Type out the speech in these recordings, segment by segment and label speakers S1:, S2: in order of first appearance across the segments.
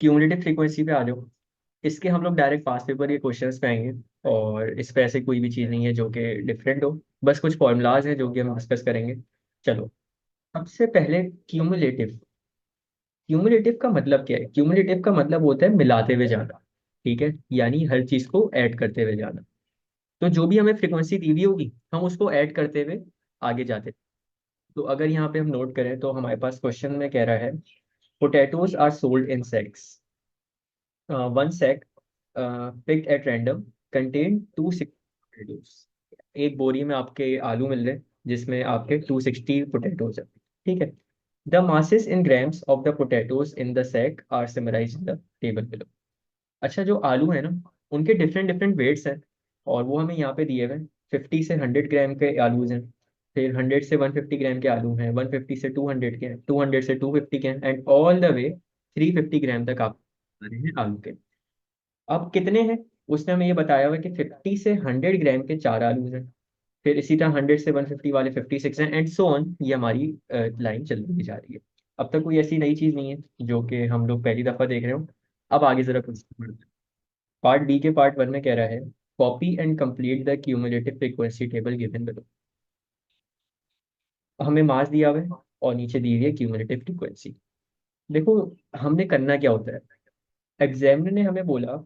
S1: Cumulative frequency पे आ जाओ। इसके हम लोग डायरेक्ट पास पेपर के क्वेश्चंस पे आएंगे। और इस पे ऐसे कोई भी चीज़ नहीं है जो कि डिफरेंट हो। बस कुछ फॉर्मूलाज हैं जो कि हम डिस्कस करेंगे। चलो, सबसे पहले क्यूमुलेटिव। क्यूमुलेटिव का मतलब क्या है? क्यूमुलेटिव का मतलब होता है मिलाते हुए जाना। ठीक है, यानी हर चीज़ को ऐड करते हुए जाना। तो जो भी हमें फ्रीक्वेंसी दी हुई होगी हम उसको ऐड करते हुए आगे जाते। तो अगर यहाँ पे हम नोट करें तो हमारे पास क्वेश्चन में कह रहा है potatoes are sold in sacks. One sack picked at random contain 260 potatoes. एक बोरी में आपके आलू मिल रहे हैं जिसमें आपके 260 पोटैटोज है। ठीक है। The masses in grams of the potatoes in the sack are summarised in the table below. अच्छा, जो आलू है ना, उनके डिफरेंट डिफरेंट वेट्स हैं और वो हमें यहाँ पे दिए हुए हैं। 50 से 100 ग्राम के आलूज हैं, फिर 100 से 150 ग्राम के आलू हैं, 150 से 200 के हैं, 200 से 250 के हैं, एंड ऑल द वे 350 ग्राम तक आप आ रहे हैं आलू के। अब कितने हैं? उसने हमें ये बताया हुआ है कि 50 से 100 ग्राम के 4 आलूज हैं, फिर इसी तरह 100 से 150 वाले 56 हैं, एंड सो ऑन। ये हमारी लाइन चलती जा रही है। अब तक कोई ऐसी नई चीज नहीं है जो कि हम लोग पहली दफा देख रहे हो। अब आगे जरा कुछ पार्ट बी के पार्ट वन में कह रहा है copy and complete the cumulative frequency table given below. हमें मास दिया हुआ है और नीचे दी हुई है क्यूमुलेटिव फ्रीक्वेंसी। देखो, हमने करना क्या होता है। एग्जामिनर ने हमें बोला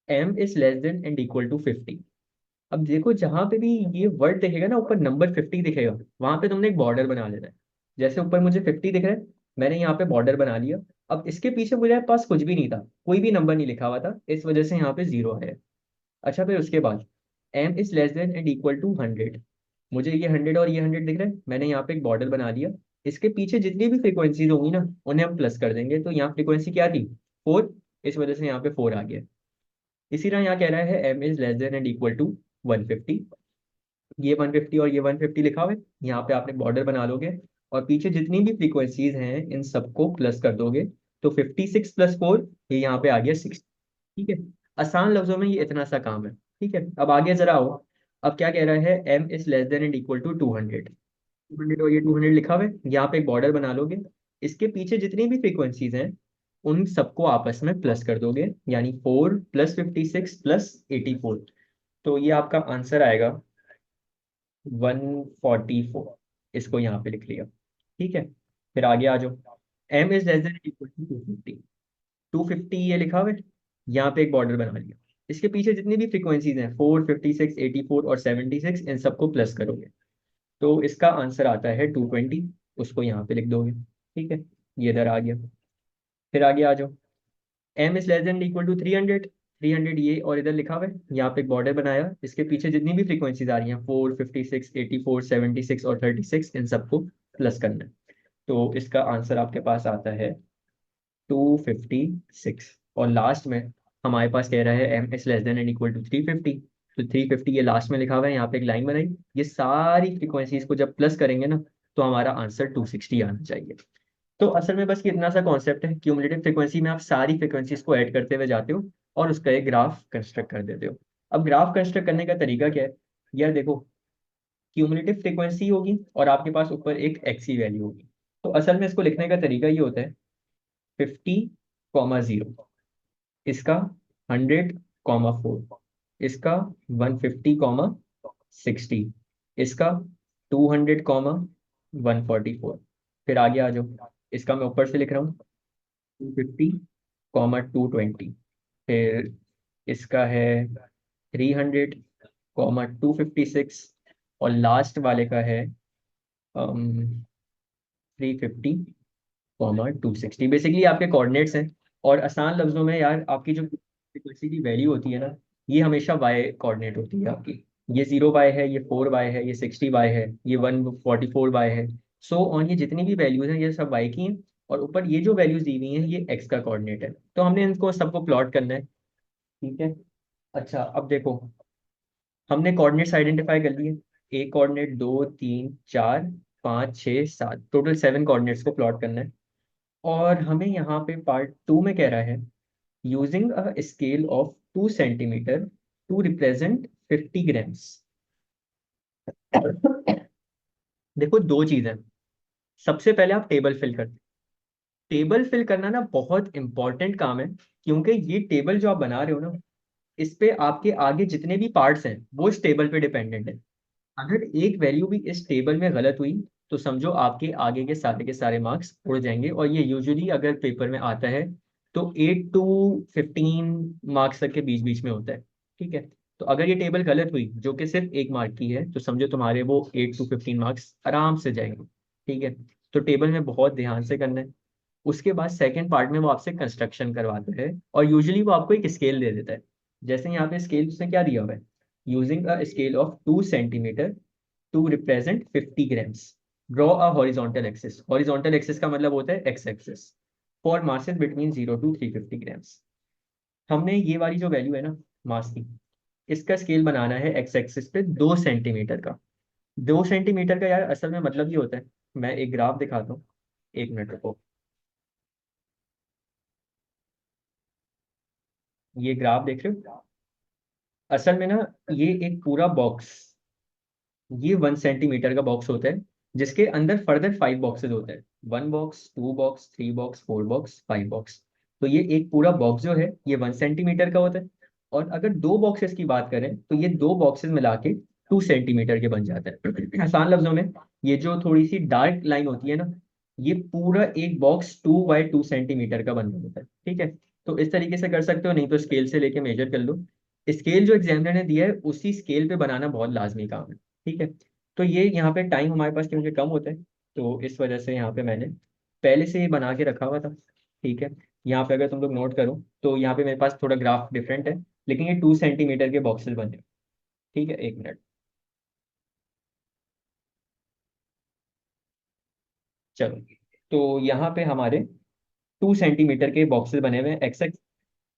S1: m is less than and equal to 50। अब देखो, जहां पे भी ये वर्ड दिखेगा ना, ऊपर नंबर 50 दिखेगा, वहां पे तुमने एक बॉर्डर बना लेना है। जैसे ऊपर मुझे 50 दिख रहा है, मैंने यहाँ पे बॉर्डर बना लिया। अब इसके पीछे मुझे पास कुछ भी नहीं था, कोई भी नंबर नहीं लिखा हुआ था, इस वजह से यहाँ पे जीरो है। अच्छा, फिर उसके बाद m is less than and equal to 100। मुझे ये 100 और ये 100 दिख रहा है, मैंने यहाँ पे एक बॉर्डर बना लिया। इसके पीछे जितनी भी फ्रीक्वेंसीज होंगी ना, उन्हें हम प्लस कर देंगे। तो यहाँ फ्रीक्वेंसी क्या थी? 4। इस वजह से यहाँ पे 4 आ गया। इसी तरह यहाँ कह रहा है m is less than and equal to 150। ये 150 और ये 150 लिखा हुआ है, यहाँ पे आपने बॉर्डर बना लोगे और पीछे जितनी भी फ्रीक्वेंसीज हैं इन सबको प्लस कर दोगे। तो 56 + 4, ये यहाँ पे आ गया 60। ठीक है। आसान लफ्जों में ये इतना सा काम है। ठीक है, अब आगे जरा आओ। अब क्या कह रहा है? m is less than and equal to 200। 200 और ये 200 लिखा हुआ है, यहाँ पे एक बॉर्डर बना लोगे। इसके पीछे जितनी भी फ्रीक्वेंसीज हैं उन सबको आपस में प्लस कर दोगे, यानी 4 + 56 + 84। तो ये आपका आंसर आएगा 144। इसको यहाँ पे लिख लिया। ठीक है, फिर आगे आ जाओ। m is less than equal to 250। 250 ये लिखा हुआ है, यहाँ पे एक बॉर्डर बना लिया। इसके पीछे जितनी भी फ्रीक्वेंसीज हैं 4, 56, 84 और 76, इन सबको प्लस करोगे तो इसका आंसर आता है 220। उसको यहाँ पे लिख दोगे। ठीक है, ये इधर आ गया। फिर आगे आ जाओ। m is less than equal to 300। 300 ये और इधर लिखा हुआ है, यहाँ पे एक बॉर्डर बनाया। इसके पीछे जितनी भी फ्रीक्वेंसीज आ रही हैं 4, 56, 84, 76 और 36, इन सबको प्लस करना है। तो इसका आंसर आपके पास आता है 256। और लास्ट में हमारे पास कह रहा है m is less than and equal to 350। तो 350 ये लास्ट में लिखा हुआ है, यहाँ पे एक लाइन बनाई। ये सारी फ्रीक्वेंसीज को जब प्लस करेंगे ना, तो हमारा आंसर 260 आना चाहिए। तो असल में बस ये इतना सा कॉन्सेप्ट है। क्यूमुलेटिव फ्रीक्वेंसी में आप सारी फ्रीक्वेंसीज को ऐड करते हुए जाते हो और उसका एक ग्राफ कंस्ट्रक्ट कर देते हो। अब ग्राफ कंस्ट्रक्ट करने का तरीका क्या है? यार देखो, क्यूमुलेटिव फ्रीक्वेंसी होगी और आपके पास ऊपर एक एक्सी वैल्यू होगी। तो असल में इसको लिखने का तरीका ये होता है 50, 0, इसका 100, 4, इसका 150, 60, इसका 200, 144। फिर आगे आ जाओ। इसका मैं ऊपर से लिख रहा हूँ 250, 220। फिर इसका है 300, 256। और लास्ट वाले का है 350, 260। बेसिकली आपके कोऑर्डिनेट्स हैं। और आसान लफ्जों में यार, आपकी जो फ्रीक्वेंसी की वैल्यू होती है ना, ये हमेशा वाई कोऑर्डिनेट होती है आपकी। ये 0 y है, ये 4 y है, ये 60 y है, ये 144 y है। सो ऑन, ये जितनी भी वैल्यूज हैं ये सब y की हैं। और ऊपर ये जो वैल्यूज दी हुई हैं ये x का कोऑर्डिनेट है। तो हमने इनको सबको प्लॉट करना है। ठीक है। अच्छा, अब देखो, हमने कोऑर्डिनेट्स आइडेंटिफाई कर लिए। एक कोऑर्डिनेट, दो, तीन, चार, पाँच, छः, सात, टोटल 7 कोऑर्डिनेट्स को प्लॉट करना है। और हमें यहाँ पे पार्ट टू में कह रहा है using a scale of 2 centimetre to represent 50 grams. देखो, दो चीजें। सबसे पहले आप टेबल फिल करते हैं। टेबल फिल करना ना बहुत इंपॉर्टेंट काम है, क्योंकि ये टेबल जो आप बना रहे हो ना, इस पे आपके आगे जितने भी पार्ट्स हैं वो इस टेबल पे डिपेंडेंट है। अगर एक वैल्यू भी इस टेबल में गलत हुई तो समझो आपके आगे के सारे मार्क्स उड़ जाएंगे। और ये यूजुअली अगर पेपर में आता है तो 8 to 15 मार्क्स तक के बीच बीच में होता है। ठीक है, तो अगर ये टेबल गलत हुई जो कि सिर्फ एक मार्क की है तो समझो तुम्हारे वो 8 to 15 मार्क्स आराम से जाएंगे। ठीक है, तो टेबल में बहुत ध्यान से करना है। उसके बाद सेकंड पार्ट में वो आपसे कंस्ट्रक्शन करवाता है, और यूजुअली वो आपको एक स्केल दे देता है। जैसे यहाँ पे स्केल उसने क्या दिया हुआ है, using a scale of 2 centimetre to represent 50 grams, draw a horizontal axis. Horizontal axis का मतलब होता है X axis, for masses between 0 to 350 grams. हमने ये वाली जो वैल्यू है ना मास की, इसका स्केल बनाना है एक्स एक्सिस पे 2 सेंटीमीटर का। 2 सेंटीमीटर का यार असल में मतलब ये होता है, मैं एक ग्राफ दिखाता हूँ, 1 मिनट रुको। ये ग्राफ देख रहे हो, असल में ना ये एक पूरा बॉक्स, ये 1 सेंटीमीटर का बॉक्स होता है, जिसके अंदर फर्दर 5 बॉक्सेस होते हैं। 1 box, 2 box, 3 box, 4 box, 5 box. तो ये एक पूरा बॉक्स जो है ये 1 सेंटीमीटर का होता है। और अगर दो बॉक्सेस की बात करें तो ये दो बॉक्सेस मिला के 2 सेंटीमीटर के बन जाते हैं। आसान लफ्जों में, ये जो थोड़ी सी डार्क लाइन होती है ना, ये पूरा एक बॉक्स 2 बाई 2 सेंटीमीटर का बन होता है। ठीक है, तो इस तरीके से कर सकते हो, नहीं तो स्केल से लेके मेजर कर लो। स्केल जो एग्जामिनर ने दिया है उसी स्केल पे बनाना बहुत लाजमी काम है। ठीक है, तो ये यहाँ पे टाइम हमारे पास क्योंकि कम होता है, तो इस वजह से यहाँ पे मैंने पहले से ही बना के रखा हुआ था। ठीक है, यहाँ पे अगर तुम लोग नोट करो तो यहाँ पे मेरे पास थोड़ा ग्राफ डिफरेंट है, लेकिन ये 2 सेंटीमीटर के बॉक्सेस बने। ठीक है, 1 मिनट। चलो, तो यहाँ पे हमारे 2 सेंटीमीटर के बॉक्सेस बने हुए हैं एक्स एक्स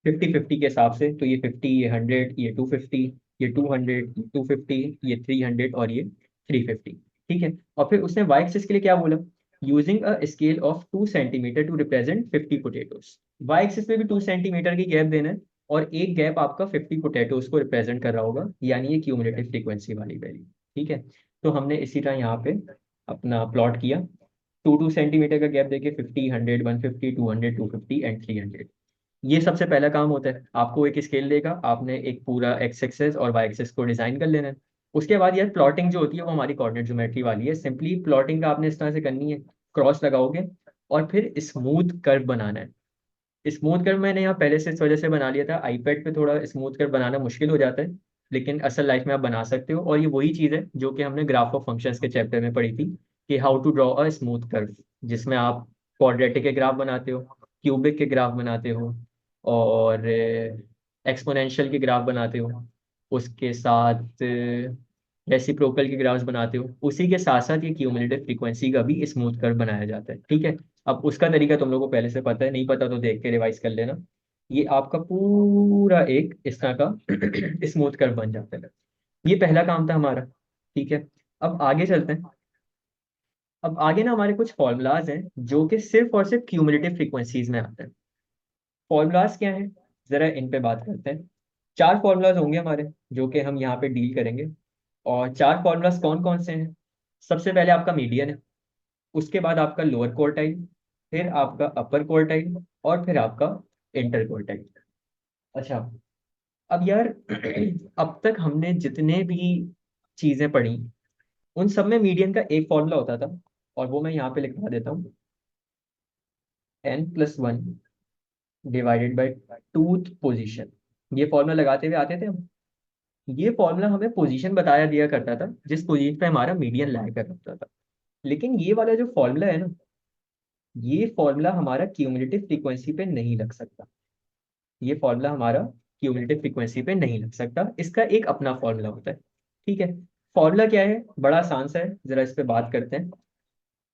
S1: 50-50 के हिसाब से। तो ये 50, ये 100, ये 250, ये 200, ये 250, ये 300 और ये 350। ठीक है, और फिर उसने वाई एक्सिस के लिए क्या बोला, using a scale of 2 centimetre to represent 50 potatoes. Y axis पे भी 2 सेंटीमीटर की गैप देना है, और एक गैप आपका 50 पोटेटोज को रिप्रेजेंट कर रहा होगा, यानी ये क्यूमुलेटिव फ्रीक्वेंसी वाली वैल्यू। ठीक है, तो हमने इसी तरह यहाँ पे अपना प्लॉट किया, 2 2 सेंटीमीटर का गैप देके 50, 100, 150, 200, 250 एंड 300। ये सबसे पहला काम होता है, आपको एक स्केल देगा, आपने एक पूरा एक्स एक्सेस और वाई एक्सेस को डिजाइन कर लेना है। उसके बाद यार प्लॉटिंग जो होती है वो हमारी कोऑर्डिनेट ज्योमेट्री वाली है। सिंपली प्लॉटिंग का आपने इस तरह से करनी है, क्रॉस लगाओगे और फिर स्मूथ कर्व बनाना है। स्मूथ कर्व मैंने यहाँ पहले से इस वजह से बना लिया था, आईपैड पे थोड़ा स्मूथ कर्व बनाना मुश्किल हो जाता है, लेकिन असल लाइफ में आप बना सकते हो। और ये वही चीज़ है जो कि हमने ग्राफ ऑफ फंक्शंस के चैप्टर में पढ़ी थी, कि how to draw a smooth curve, जिसमें आप क्वाड्रेटिक के ग्राफ बनाते हो, क्यूबिक के ग्राफ बनाते हो, और एक्सपोनेंशियल के ग्राफ बनाते हो, उसके साथ रेसिप्रोकल के ग्राफ्स बनाते हो, उसी के साथ साथ ये क्यूमुलेटिव फ्रीक्वेंसी का भी स्मूथ कर्व बनाया जाता है। ठीक है, अब उसका तरीका तुम लोगों को पहले से पता है, नहीं पता तो देख के रिवाइज कर लेना। ये आपका पूरा एक इस तरह का स्मूथ कर्व बन जाता है। ये पहला काम था हमारा। ठीक है, अब आगे चलते हैं। अब आगे ना हमारे कुछ फॉर्मूलाज हैं जो कि सिर्फ और सिर्फ क्यूमुलेटिव फ्रीक्वेंसीज में आते हैं। फॉर्मूलाज क्या हैं, जरा इन पे बात करते हैं। 4 फॉर्मूलाज होंगे हमारे जो कि हम यहाँ पे डील करेंगे। और 4 फॉर्मूलाज कौन कौन से हैं, सबसे पहले आपका मीडियन है, उसके बाद आपका लोअर क्वार्टाइल, फिर आपका अपर क्वार्टाइल, और फिर आपका इंटर क्वार्टाइल। अच्छा, अब यार अब तक हमने जितने भी चीजें पढ़ी उन सब में मीडियन का एक फॉर्मूला होता था, और वो मैं यहाँ पे लिखवा देता हूँ, n+1 divided by tooth position. ये फॉर्मूला लगाते हुए आते थे हम। ये फॉर्मूला हमें पोजीशन बताया दिया करता था जिस पोजीशन पे हमारा मीडियन लाया करता था। लेकिन ये वाला जो फॉर्मूला है ना, ये फॉर्मूला हमारा क्यूमुलेटिव फ्रीक्वेंसी पे नहीं लग सकता। ये फॉर्मूला हमारा क्यूमुलेटिव फ्रीक्वेंसी पे नहीं लग सकता, इसका एक अपना फॉर्मूला होता है। ठीक है, फॉर्मूला क्या है, बड़ा आसान सा है, जरा इस पे बात करते हैं।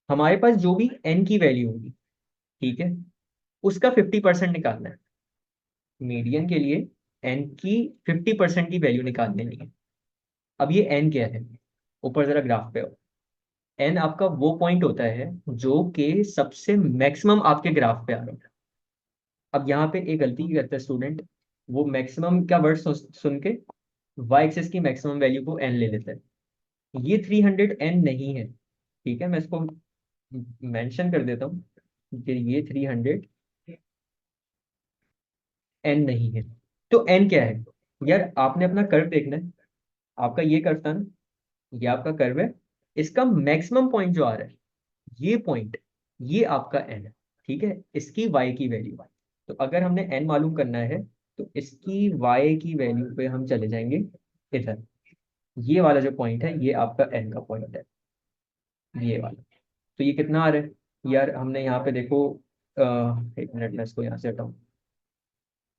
S1: हमारे पास जो भी एन की वैल्यू होगी, ठीक है, उसका 50% निकालना है। मीडियन के लिए एन की 50% की वैल्यू निकालनी है। अब ये एन क्या है, ऊपर जरा ग्राफ पे हो, एन आपका वो पॉइंट होता है जो कि सबसे मैक्सिमम आपके ग्राफ पे आ रहा है। अब यहाँ पे एक गलती करता है स्टूडेंट, वो मैक्सिमम का वर्ड सुन के वाई एक्सिस की मैक्सिमम वैल्यू को एन ले लेता है। ये 300 एन नहीं है। ठीक है, मैं इसको मेंशन कर देता हूँ, फिर ये 300, एन नहीं है। तो एन क्या है? यार आपने अपना कर्व देखना है। आपका ये कर्व था ना, ये आपका कर्व है। इसका मैक्सिमम पॉइंट जो आ रहा है, ये पॉइंट, ये आपका एन है। ठीक है, इसकी वाई की वैल्यू। तो अगर हमने एन मालूम करना है, तो इसकी वाई की वैल्यू पे हम चले जाएंगे इधर। ये वाला जो पॉइंट है, ये आपका एन का पॉइंट है, ये वाला। तो ये कितना आ रहा है यार? हमने यहाँ पे देखो, एक मिनट में इसको यहाँ से हटाऊं।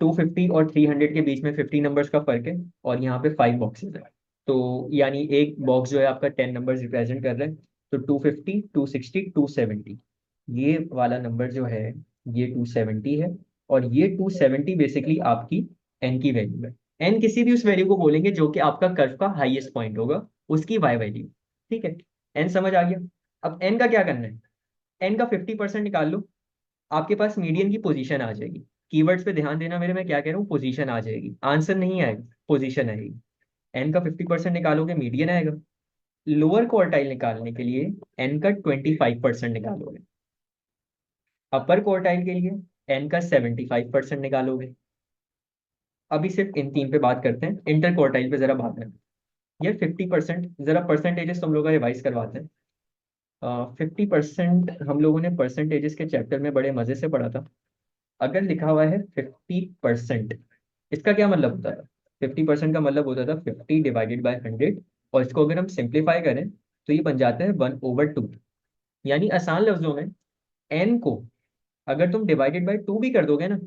S1: 250 और 300 के बीच में 50 नंबर्स का फर्क है, और यहाँ पे 5 बॉक्सेस है। तो यानी एक बॉक्स जो है आपका 10 नंबर्स रिप्रेजेंट कर रहा है। तो 250, 260, 270, ये वाला नंबर जो है, ये 270 है। और ये 270 बेसिकली आपकी एन की वैल्यू है। एन किसी भी उस वैल्यू को बोलेंगे जो कि आपका कर्व का हाईएस्ट पॉइंट होगा, उसकी वाई वैल्यू। ठीक है, एन समझ आ गया? अब एन का क्या करना है? एन का 50% निकाल लो, आपके पास मीडियन की पोजीशन आ जाएगी। कीवर्ड्स पे ध्यान देना मेरे, मैं क्या कह रहा हूँ, पोजीशन आ जाएगी, आंसर नहीं आएगा, पोजीशन आएगी। एन का 50% निकालोगे, मीडियन आएगा। लोअर क्वार्टाइल निकालने के लिए एन का 25% निकालोगे। अपर क्वार्टाइल के लिए एन का 75% निकालोगे। अभी सिर्फ इन तीन पे बात करते हैं, इंटर क्वार्टाइल पे जरा बात है। यार 50%, जरा परसेंटेजेस तुम लोग का रिवाइज करवाते हैं। 50% हम लोगों ने परसेंटेजेस के चैप्टर में बड़े मजे से पढ़ा था। अगर लिखा हुआ है 50%, इसका क्या मतलब होता है? 50% का मतलब होता था 50/100। और इसको अगर हम सिंप्लीफाई करें, तो ये बन जाता है 1/2। यानी आसान लफ्जों में, एन को अगर तुम डिवाइडेड बाय 2 भी कर दोगे ना,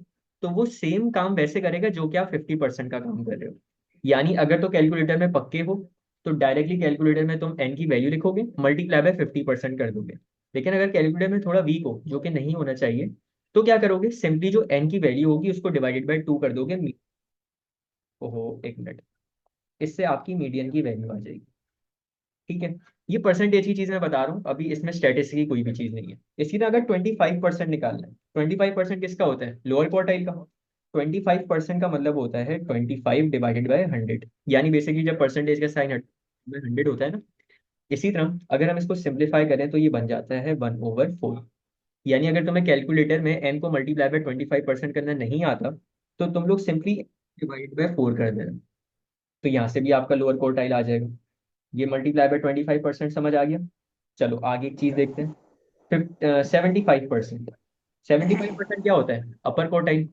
S1: तो वो सेम काम वैसे करेगा जो कि आप 50% का काम कर रहे हो। यानी अगर तो कैलकुलेटर में पक्के हो, तो डायरेक्टली कैलकुलेटर में तुम एन की वैल्यू लिखोगे, मल्टीप्लाई बाय 50% कर दोगे। लेकिन अगर कैलकुलेटर में थोड़ा वीक हो, जो कि नहीं होना चाहिए, तो क्या करोगे, सिंपली जो एन की वैल्यू होगी उसको डिवाइडेड बाय 2 कर दोगे। ओहो, एक मिनट, इससे आपकी मीडियन की वैल्यू आ जाएगी। ठीक है, ये परसेंटेज की चीज मैं बता रहा हूँ, अभी इसमें स्टैटिस्टिक की कोई भी चीज नहीं है। इसी तरह अगर 25% निकालना है, 25% किसका होता है? लोअर क्वार्टाइल का। 25% का मतलब होता है 25/100। यानी बेसिकली जब परसेंटेज का साइन 100 होता है ना, इसी तरह अगर हम इसको सिंप्लीफाई करें, तो ये बन जाता है 1/4। यानी अगर तुम्हें कैलकुलेटर में एन को मल्टीप्लाई बाय 25% करना नहीं आता, तो तुम लोग सिंपली डिवाइड बाय 4 कर देना। तो यहाँ से भी आपका लोअर क्वार्टाइल आ जाएगा। ये मल्टीप्लाई बाय 25% समझ आ गया? चलो आगे एक चीज देखते हैं। 75%। 75% क्या होता है? अपर कोटाइल।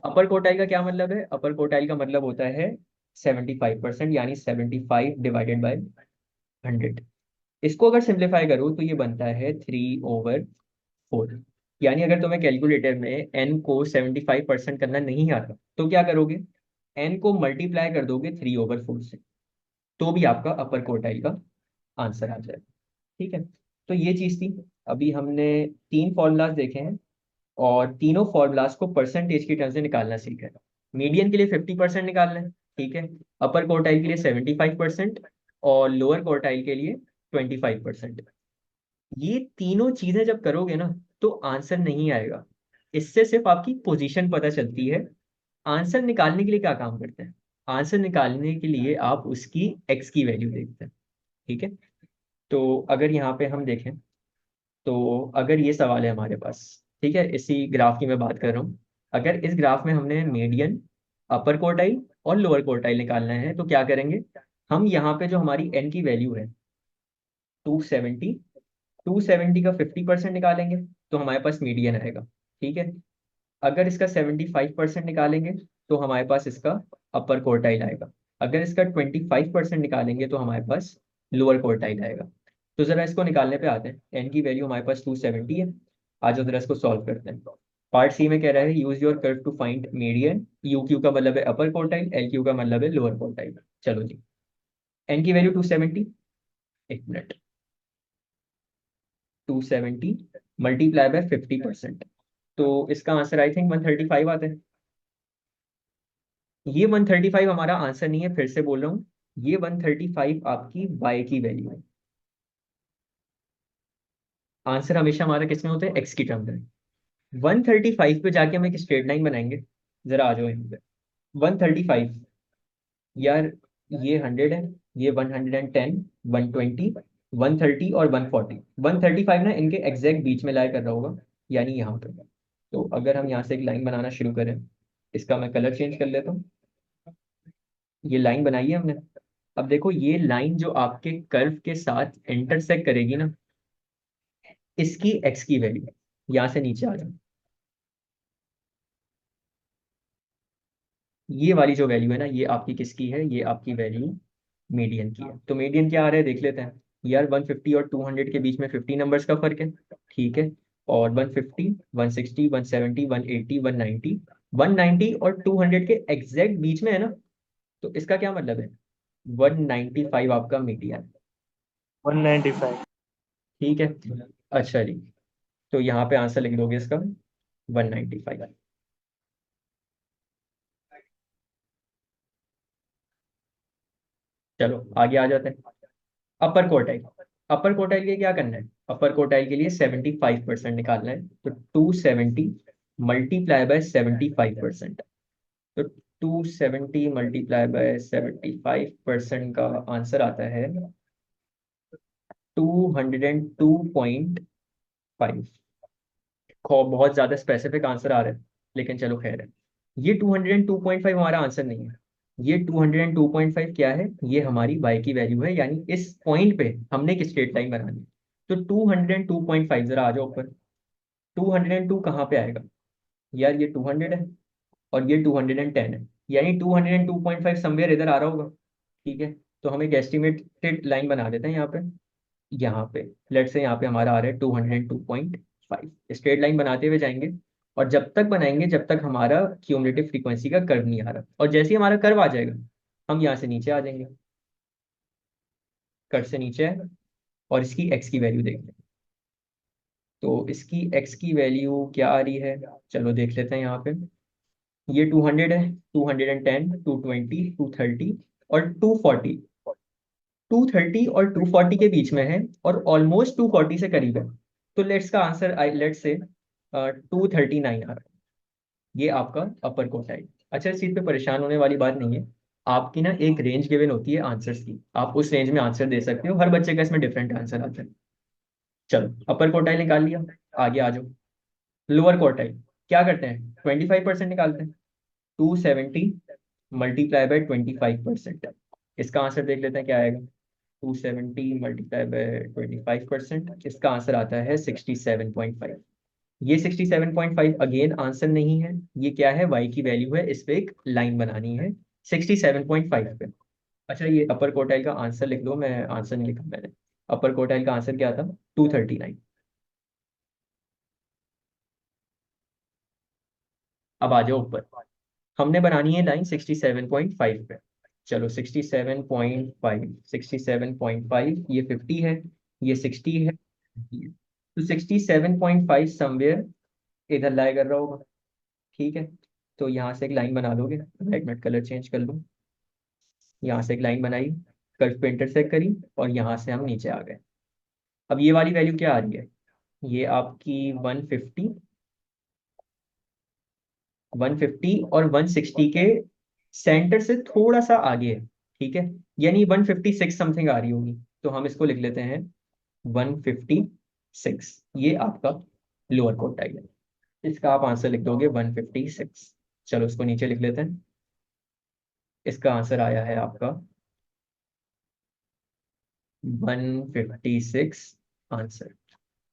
S1: अपर कोटाइल का क्या मतलब है? अपर कोटाइल का मतलब होता है 75%, यानी 75/100। इसको अगर सिंप्लीफाई करो, तो ये बनता है 3/4। यानी अगर तुम्हें कैलकुलेटर में एन को 75% करना नहीं आता, तो क्या करोगे, एन को मल्टीप्लाई कर दोगे 3/4 से, तो भी आपका अपर कोटाइल का आंसर आ जाएगा। ठीक है, तो ये चीज थी। अभी हमने 3 फॉर्मूलाज देखे हैं, और तीनों फॉर्मूलाज को परसेंटेज की टर्म से निकालना सीखा है। मीडियन के लिए 50% निकालना है, ठीक है। अपर क्वार्टाइल के लिए 75%, और लोअर क्वार्टाइल के लिए 25%। ये तीनों चीजें जब करोगे ना, तो आंसर नहीं आएगा। इससे सिर्फ आपकी पोजीशन पता चलती है। आंसर निकालने के लिए क्या काम करते हैं? आंसर निकालने के लिए आप उसकी एक्स की वैल्यू देखते हैं। ठीक है, तो अगर यहाँ पे हम देखें, तो अगर ये सवाल है हमारे पास, ठीक है, इसी ग्राफ की मैं बात कर रहा हूँ। अगर इस ग्राफ में हमने मीडियन, अपर क्वार्टाइल और लोअर क्वार्टाइल निकालना है, तो क्या करेंगे, हम यहाँ पे जो हमारी एन की वैल्यू है 270, 270 का 50% निकालेंगे, तो हमारे पास मीडियन आएगा। ठीक है, अगर इसका 75% निकालेंगे, तो हमारे पास इसका अपर क्वार्टाइल आएगा। अगर इसका 25% निकालेंगे, तो हमारे पास लोअर क्वार्टाइल आएगा। तो जरा इसको निकालने पे आते हैं। एन की वैल्यू हमारे पास 270 है। आज जरा इसको सॉल्व करते हैं। पार्ट सी में कह रहा है use your curve to find median. U Q का मतलब है अपर क्वार्टाइल, एल क्यू का मतलब है लोअर क्वार्टाइल। चलो जी, एन की वैल्यू 270, एक मिनट, 270 मल्टीप्लाई बाय 50%, तो इसका आंसर आई थिंक 135 आता है। ये 135 हमारा आंसर नहीं है, फिर से बोल रहा हूँ। ये 135 आपकी वाई की वैल्यू है। आंसर हमेशा हमारा किसमें होता है? एक्स की टर्म में। 135 पे जाके हम एक स्ट्रेट लाइन बनाएंगे। जरा आ जाओ यहाँ पे। 135, यार ये 100 है, ये 110, 120, 130 और 140। 135 ना इनके एग्जैक्ट बीच में लाया कर रहा होगा। यानी यहाँ पे। तो अगर हम यहाँ से एक लाइन बनाना शुरू करें, इसका मैं कलर चेंज कर लेता हूँ। ये लाइन बनाई है हमने। अब देखो ये लाइन जो आपके कर्व के साथ इंटरसेक्ट करेगी ना, इसकी एक्स की वैल्यू यहाँ से नीचे आ जाए, ये वाली जो वैल्यू है ना, ये आपकी किसकी है, ये आपकी वैल्यू मीडियन की है। तो मीडियन क्या आ रहा है देख लेते हैं। यार 150 और 200 के बीच में 50 नंबर्स का फर्क है, ठीक है। और 150, 160, 170, 180, 190, 190 और 200 के एग्जैक्ट बीच में है ना, तो इसका क्या मतलब है, 195 आपका मीडियन।
S2: 195।
S1: ठीक है। अच्छा जी, तो यहाँ पे आंसर लिख दोगे इसका 195। चलो आगे आ जाते हैं। अपर कोटाइल। अपर कोटाइल के क्या करना है, अपर कोटाइल के लिए 75% निकालना है। तो 270 मल्टीप्लाई बाय 75%। तो 270 मल्टीप्लाई बाय 75% का आंसर आता है 202.5। बहुत ज्यादा स्पेसिफिक आंसर आ रहा है, लेकिन चलो खैर है। ये 202.5 हमारा आंसर नहीं है। ये 202.5 क्या है, ये हमारी y की वैल्यू है, यानी इस पॉइंट पे हमने एक स्ट्रेट लाइन बनानी है। तो 202.5 जरा आ जाओ ऊपर। 202 कहाँ पे आएगा, यार ये 200 है और ये 210 है, यानी 202.5 समवेयर इधर आ रहा होगा। ठीक है। तो हम एक एस्टिमेटेड लाइन बना देते हैं यहाँ पे। यहाँ पे लेट से यहाँ पे हमारा आ रहा है 202.5, स्ट्रेट लाइन बनाते हुए जाएंगे। और जब तक बनाएंगे जब तक हमारा क्यूमुलेटिव फ्रीक्वेंसी का कर्व नहीं आ रहा, और जैसे ही हमारा कर्व आ जाएगा हम यहाँ से नीचे आ जाएंगे। कर्व से नीचे है, और इसकी एक्स की वैल्यू देख लें। तो इसकी एक्स की वैल्यू क्या आ रही है, चलो देख लेते हैं यहाँ पे। ये 200 है, 210, 220, 230 और 240। 230 और 240 के बीच में है, और ऑलमोस्ट 240 से करीब है। तो लेट्स का आंसर आई लेट्स से 239 आ रहा है। ये आपका अपर कोटाइल। अच्छा, इस चीज पे परेशान होने वाली बात नहीं है। आपकी ना एक रेंज गिवन होती है आंसर्स की, आप उस रेंज में आंसर दे सकते हो, हर बच्चे का इसमें डिफरेंट आंसर आता है। चलो अपर कोटाइल निकाल लिया, आगे आ जाओ। लोअर कोटाइल क्या करते हैं, 25% निकालते हैं। 270 मल्टीप्लाई बाय 25%। इसका आंसर देख लेते हैं क्या आएगा। 270 मल्टीप्लाई बाय 25%, इसका आंसर आता है 67.5। ये 67.5 अगेन आंसर नहीं है, ये क्या है, y की वैल्यू है, इस पे एक लाइन बनानी है 67.5 पे। अच्छा, ये अपर कोटाइल का आंसर लिख दो, मैं आंसर नहीं लिखा मैंने। अपर कोटाइल का आंसर क्या था, 239। अब आ जाओ ऊपर। हमने बनानी है लाइन 67.5 पे। चलो 67.5, 67.5 ये 50 है, ये 60 है, तो 67.5 समवेयर इधर लाई कर रहा होगा। ठीक है। तो यहाँ से एक लाइन बना दोगे, एक मिनट कलर चेंज कर लूँ। यहाँ से एक लाइन बनाई, कर्व पे इंटरसेक्ट करी, और यहाँ से हम नीचे आ गए। अब ये वाली वैल्यू क्या आ रही है, ये आपकी 150, 150 और 160 के सेंटर से थोड़ा सा आगे है। ठीक है, यानी 156 समथिंग आ रही होगी। तो हम इसको लिख लेते हैं 156। ये आपका लोअर कोटाइल है, इसका आप आंसर लिख दोगे 156। चलो इसको नीचे लिख लेते हैं। इसका आंसर आया है आपका 156 आंसर।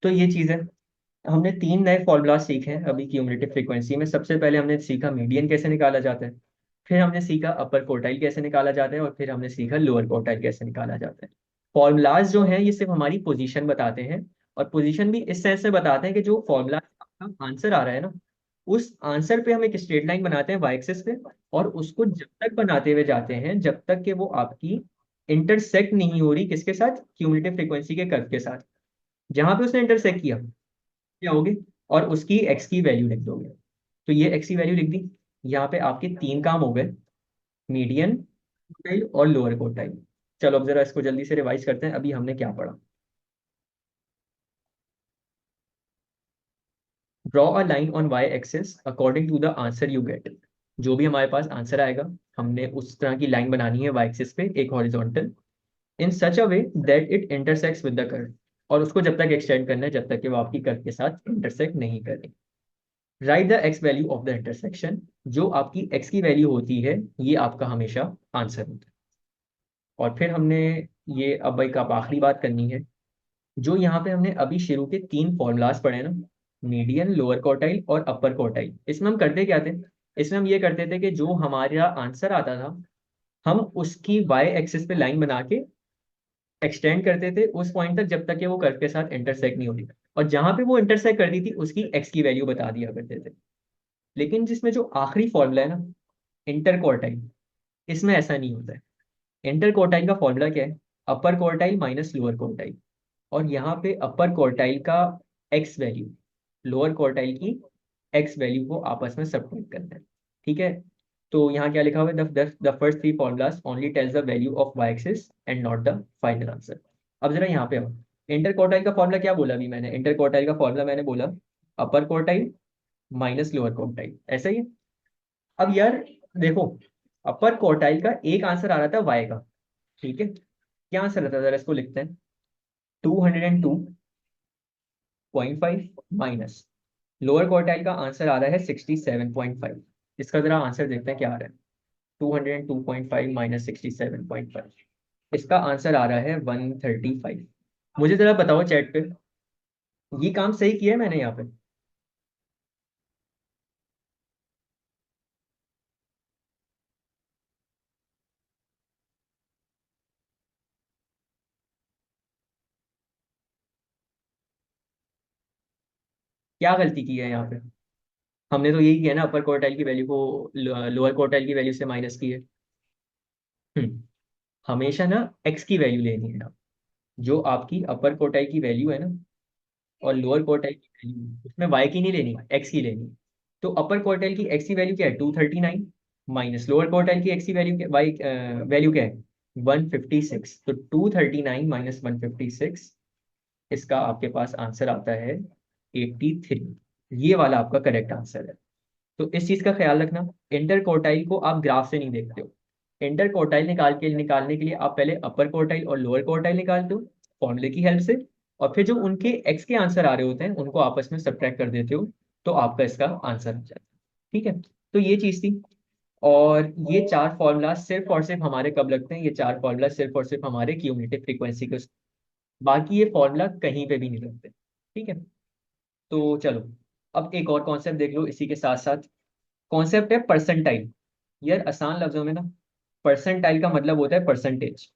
S1: तो ये चीज़ है। हमने तीन नए फॉर्मूला सीखे हैं अभी क्यूमुलेटिव फ्रीक्वेंसी में। सबसे पहले हमने सीखा मीडियन कैसे निकाला जाता है, फिर हमने सीखा अपर कोटाइल कैसे निकाला जाता है, और फिर हमने सीखा लोअर कोटाइल कैसे निकाला जाता है। फॉर्मूलाज जो हैं ये सिर्फ हमारी पोजीशन बताते हैं, और पोजीशन भी इस सेंस से बताते हैं कि जो फॉर्मूला आपका आंसर आ रहा है ना, उस आंसर पे हम एक स्ट्रेट लाइन बनाते हैं वाई एक्सिस पे, और उसको जब तक बनाते हुए जाते हैं जब तक कि वो आपकी इंटरसेक्ट नहीं हो रही किसके साथ, क्यूमुलेटिव फ्रीक्वेंसी के कर्व के साथ। जहां पे उसने इंटरसेक्ट किया क्या होगे, और उसकी एक्स की वैल्यू लिख दोगे। तो ये एक्स की वैल्यू लिख दी। यहाँ पे आपके तीन काम हो गए, मीडियन कोटाइल और लोअर कोटाइल। चलो अब जरा इसको जल्दी से रिवाइज करते हैं, अभी हमने क्या पढ़ा। Draw a line on Y axis according to the answer you get. जो भी हमारे पास आंसर आएगा, हमने उस तरह की लाइन बनानी है वाई एक्सिस पे, एक horizontal, in such a way that it intersects with the curve. और उसको जब तक एक्सटेंड करना है जब तक कि वो आपकी कर्व के साथ इंटरसेक्ट नहीं करे। Right the x value of the intersection, जो आपकी एक्स की वैल्यू होती है ये आपका हमेशा आंसर होता है। और फिर हमने ये अब एक आप आखिरी बात करनी है, जो यहाँ पे हमने अभी शुरू के 3 फॉर्मूलाज पढ़े ना, मीडियन, लोअर क्वार्टाइल और अपर क्वार्टाइल, इसमें हम करते क्या थे? इसमें हम ये करते थे कि जो हमारा आंसर आता था हम उसकी वाई एक्सिस पे लाइन बना के एक्सटेंड करते थे उस पॉइंट तक जब तक कि वो कर्व के साथ इंटरसेक्ट नहीं होती, और जहां पे वो इंटरसेक्ट करती थी उसकी एक्स की वैल्यू बता दिया करते थे। लेकिन जिसमें जो आखिरी फॉर्मूला है ना, इंटर क्वार्टाइल, इसमें ऐसा नहीं होता है। इंटर क्वार्टाइल का फॉर्मूला क्या है? अपर क्वार्टाइल माइनस लोअर क्वार्टाइल, और यहाँ पे अपर क्वार्टाइल का एक्स वैल्यू लोअर क्वार्टाइल की एक्स वैल्यू को आपस में सबट्रैक्ट करना है। ठीक है, तो यहाँ क्या लिखा हुआ है? The first 3 formulas only tells the value of Y axis and not the final answer. अब जरा यहाँ पे आओ, इंटर क्वार्टाइल का फॉर्मूला क्या बोला अभी मैंने? इंटर क्वार्टाइल का फॉर्मूला मैंने बोला अपर क्वार्टाइल माइनस लोअर क्वार्टाइल, ऐसा ही है। अब यार देखो, अपर क्वार्टाइल का एक आंसर आ रहा था वाई का, ठीक है, क्या आंसर रहता है जरा इसको लिखते हैं। 202.5 माइनस लोअर क्वार्टाइल का आंसर आ रहा है 67.5। इसका जरा आंसर देखते हैं क्या आ रहा है। 202.5 माइनस 67.5, इसका आंसर आ रहा है 135। मुझे जरा बताओ चैट पे, ये काम सही किया है मैंने यहाँ पे? क्या गलती की है यहाँ पे? हमने तो यही किया ना, अपर क्वार्टाइल की वैल्यू को लोअर क्वार्टाइल की वैल्यू से माइनस की है। हमेशा ना एक्स की वैल्यू लेनी है आप, जो आपकी अपर क्वार्टाइल की वैल्यू है ना और लोअर क्वार्टाइल की वैल्यू, उसमें वाई की नहीं लेनी, एक्स की लेनी। तो अपर क्वार्टाइल की एक्स की वैल्यू क्या है? 239 माइनस लोअर क्वार्टाइल की एक्स की वैल्यू, वाई वैल्यू क्या है? 156। तो 239 माइनस 156, इसका आपके पास आंसर आता है 83। ये वाला आपका करेक्ट आंसर है। तो इस चीज का ख्याल रखना, इंटर क्वार्टाइल को आप ग्राफ से नहीं देखते हो। इंटर क्वार्टाइल निकालने के लिए आप पहले अपर क्वार्टाइल और लोअर क्वार्टाइल निकालते हो फॉर्मूले की हेल्प से, और फिर जो उनके एक्स के आंसर आ रहे होते हैं उनको आपस में सब्ट्रैक्ट कर देते हो, तो आपका इसका आंसर आ जाता है। ठीक है, तो ये चीज थी। और ये 4 फॉर्मूला सिर्फ और सिर्फ हमारे कब लगते हैं? ये 4 फॉर्मूला सिर्फ और सिर्फ हमारे क्यूमुलेटिव फ्रीक्वेंसी के, बाकी ये फॉर्मूला कहीं पे भी नहीं लगते। ठीक है, तो चलो अब एक और कॉन्सेप्ट देख लो इसी के साथ साथ। कॉन्सेप्ट है परसेंटाइल। यार आसान लफ्जों में ना, परसेंटाइल का मतलब होता है परसेंटेज।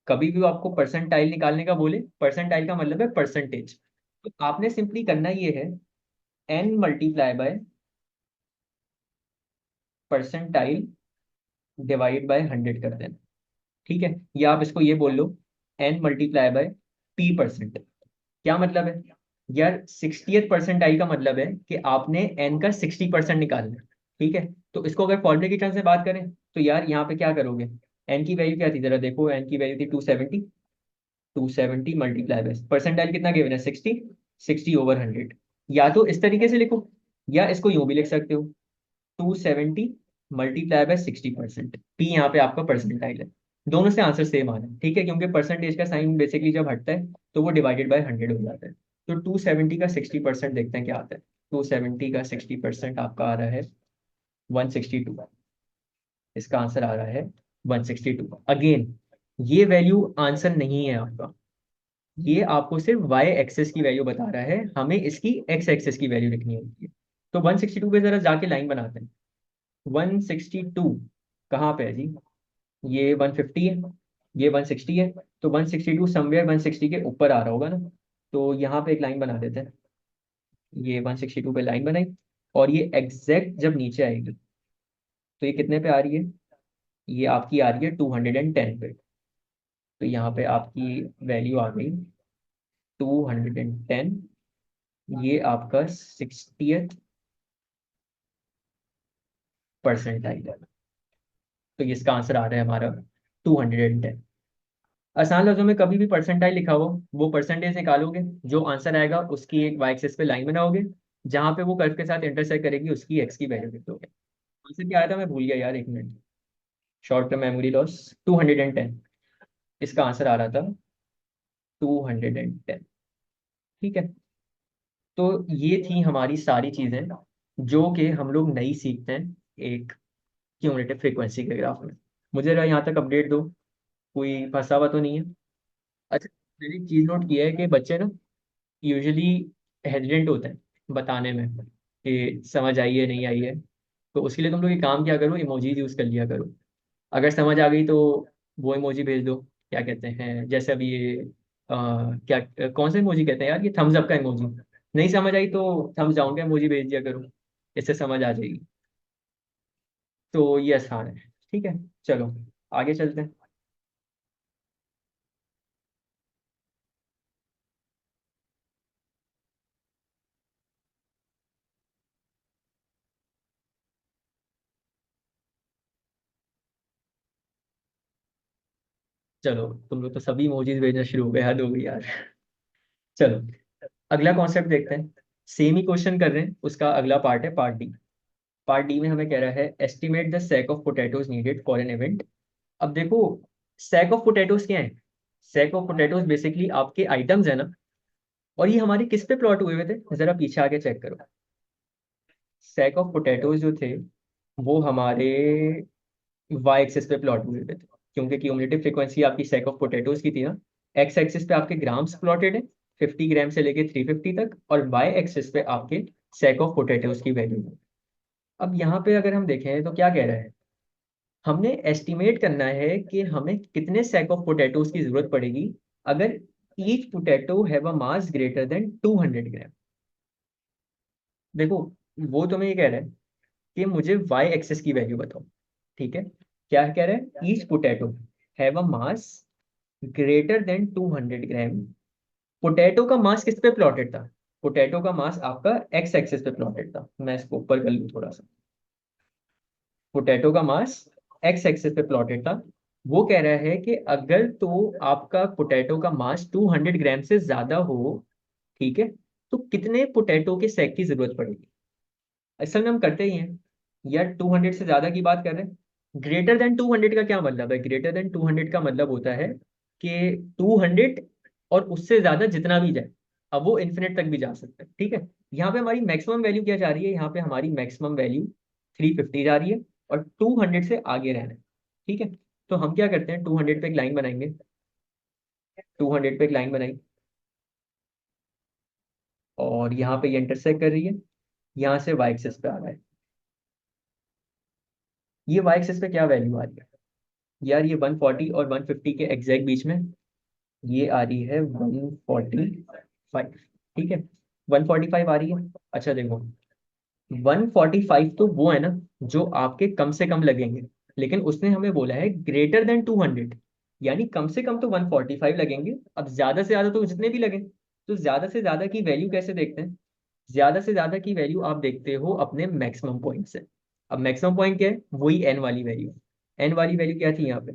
S1: कभी भी वो आपको परसेंटाइल निकालने का बोले, परसेंटाइल का मतलब है परसेंटेज। तो आपने सिंपली करना ये है, N multiply by percentile divide by 100 कर देना। ठीक है, या आप इसको ये बोल लो, एन मल्टीप्लाई बाय P%। क्या मतलब है? यार 60th परसेंटाइल का मतलब है कि आपने एन का 60% निकालना है। ठीक है, तो इसको अगर फॉर्मूले की टर्म से बात करें तो यार यहाँ पे क्या करोगे? एन की वैल्यू क्या थी जरा देखो, एन की वैल्यू थी 270। 270 मल्टीप्लाई बाय परसेंटाइल कितना गिवन है? 60। 60/100। या तो इस तरीके से लिखो, या इसको यूं भी लिख सकते हो, 270 मल्टीप्लाई बाय 60%। पी यहाँ पे आपका परसेंटाइल है। दोनों से आंसर सेम आ रहा है, ठीक है, क्योंकि परसेंटेज का साइन बेसिकली जब हटता है तो वो डिवाइडेड बाय 100 हो जाता है। तो 270 का 60% देखते हैं क्या आता है। 270 का 60% आपका आ रहा है 162। इसका आंसर आ रहा है 162। अगेन ये वैल्यू आंसर नहीं है आपका, ये आपको सिर्फ वाई एक्सेस की वैल्यू बता रहा है, हमें इसकी एक्स एक्सेस की वैल्यू लिखनी होती है। तो 162 पे जरा जाके लाइन बनाते हैं। 162 कहाँ पे है जी? ये 150 है, ये 160 है, तो 162 समवेयर 160 के ऊपर आ रहा होगा ना। तो यहाँ पे एक लाइन बना देते हैं, ये 162 पे लाइन बनाई, और ये एग्जैक्ट जब नीचे आएगी तो ये कितने पे आ रही है? ये आपकी आ रही है 210 पे। तो यहाँ पे आपकी वैल्यू आ गई 210। ये आपका 60th परसेंटाइल है। तो इसका आंसर आ रहा है हमारा 210। आसान लफ्जों में कभी भी परसेंटाइल लिखा हो, वो परसेंटेज निकालोगे, जो आंसर आएगा उसकी एक वाई एक्सिस पे लाइन बनाओगे, जहां पे वो कर्व के साथ इंटरसेक्ट करेगी उसकी एक्स की वैल्यू लिख दोगे। आंसर क्या आया था मैं भूल गया यार, एक minute. Short term memory loss, 210। इसका आंसर आ रहा था 210। ठीक है। तो ये थी हमारी सारी चीजें जो कि हम लोग नई सीखते हैं एक क्यूमुलेटिव फ्रीक्वेंसी के ग्राफ में। मुझे जरा यहाँ तक अपडेट दो, कोई फंसा हुआ तो नहीं है? अच्छा, मैंने एक चीज नोट किया है कि बच्चे ना यूजुअली हेजिडेंट होते हैं बताने में कि समझ आई है नहीं आई है। तो उसके लिए तुम लोग एक काम किया करो, इमोजीज यूज कर लिया करो। अगर समझ आ गई तो वो इमोजी भेज दो, क्या कहते हैं, जैसे अभी ये क्या कौन सा इमोजी कहते हैं यार, ये थम्स अप का इमोजी। नहीं समझ आई तो थम्स डाउन का इमोजी भेज दिया करो, इससे समझ आ जाएगी। तो ये आसान है। ठीक है, चलो आगे चलते हैं। चलो, तुम लोग तो सभी इमोजीज भेजना शुरू हो गए, हद हो गई यार। चलो, अगला कॉन्सेप्ट देखते हैं। सेम ही क्वेश्चन कर रहे हैं, उसका अगला पार्ट है पार्ट डी। पार्ट डी में हमें कह रहा है estimate the sack of potatoes needed for an event. अब देखो, सैक ऑफ पोटैटोज क्या है? सैक ऑफ पोटैटोज बेसिकली आपके आइटम्स है ना। और ये हमारे किस पे प्लॉट हुए हुए थे, जरा पीछे आके चेक करो। सैक ऑफ पोटैटोज जो थे वो हमारे वाई एक्सिस पे प्लॉट हुए हुए थे, क्योंकि क्यूमुलेटिव फ्रीक्वेंसी आपकी सैक ऑफ पोटैटोज की थी ना। एक्स एक्सिस पे आपके ग्राम्स प्लॉटेड है, 50 ग्राम से लेके 350 तक, और वाई एक्सिस पे आपके सैक ऑफ पोटैटोज की वैल्यू है। अब यहाँ पे अगर हम देखें तो क्या कह रहा है, हमने एस्टिमेट करना है कि हमें कितने सैक ऑफ पोटैटोज की जरूरत पड़ेगी अगर each potato have a mass greater than 200 ग्राम। देखो, वो तुम्हें ये कह रहा है कि मुझे वाई एक्सिस की वैल्यू बताओ। ठीक है, क्या कह रहा है, each potato have a mass greater than 200 gram. Potato का मास किस पे प्लॉटेड था? पोटैटो का मास आपका एक्स एक्सिस पे प्लॉटेड था। मैं इसको ऊपर कर लूँ थोड़ा सा। पोटैटो का मास एक्स एक्सिस पे प्लॉटेड था। वो कह रहा है कि अगर तो आपका पोटैटो का मास 200 ग्राम से ज्यादा हो, ठीक है, तो कितने पोटैटो के सेक की जरूरत पड़ेगी? असल में हम करते ही हैं यार, 200 से ज्यादा की बात कर रहे हैं। ग्रेटर देन 200 का क्या मतलब है? ग्रेटर देन 200 का मतलब होता है कि 200 और उससे ज्यादा जितना भी जाए, अब वो इन्फिनिट तक भी जा सकता है। ठीक है, यहाँ पे हमारी मैक्सिमम वैल्यू क्या जा रही है? यहाँ पे हमारी मैक्सिमम वैल्यू 350 जा रही है, और 200 से आगे रहना है। ठीक है, तो हम क्या करते हैं, 200 पे एक लाइन बनाएंगे। 200 पे एक लाइन बनाई, और यहाँ पे ये इंटरसेक्ट कर रही है, यहाँ से वाई एक्सिस पे आ रहा है। ये वाई एक्सिस पे क्या वैल्यू आ रही है यार? ये 140 और 150 के एग्जैक्ट बीच में ये आ रही है 145। ठीक है, 145 आ रही है। अच्छा देखो, 145 तो वो है ना जो आपके कम से कम लगेंगे, लेकिन उसने हमें बोला है ग्रेटर देन 200, यानी कम से कम तो 145 लगेंगे। अब ज्यादा से ज्यादा तो जितने भी लगे। तो ज्यादा से ज्यादा की वैल्यू कैसे देखते हैं? ज्यादा से ज्यादा की वैल्यू आप देखते हो अपने मैक्सिमम पॉइंट से। अब मैक्सिमम पॉइंट क्या है? वही एन वाली वैल्यू। एन वाली वैल्यू क्या थी यहाँ पे?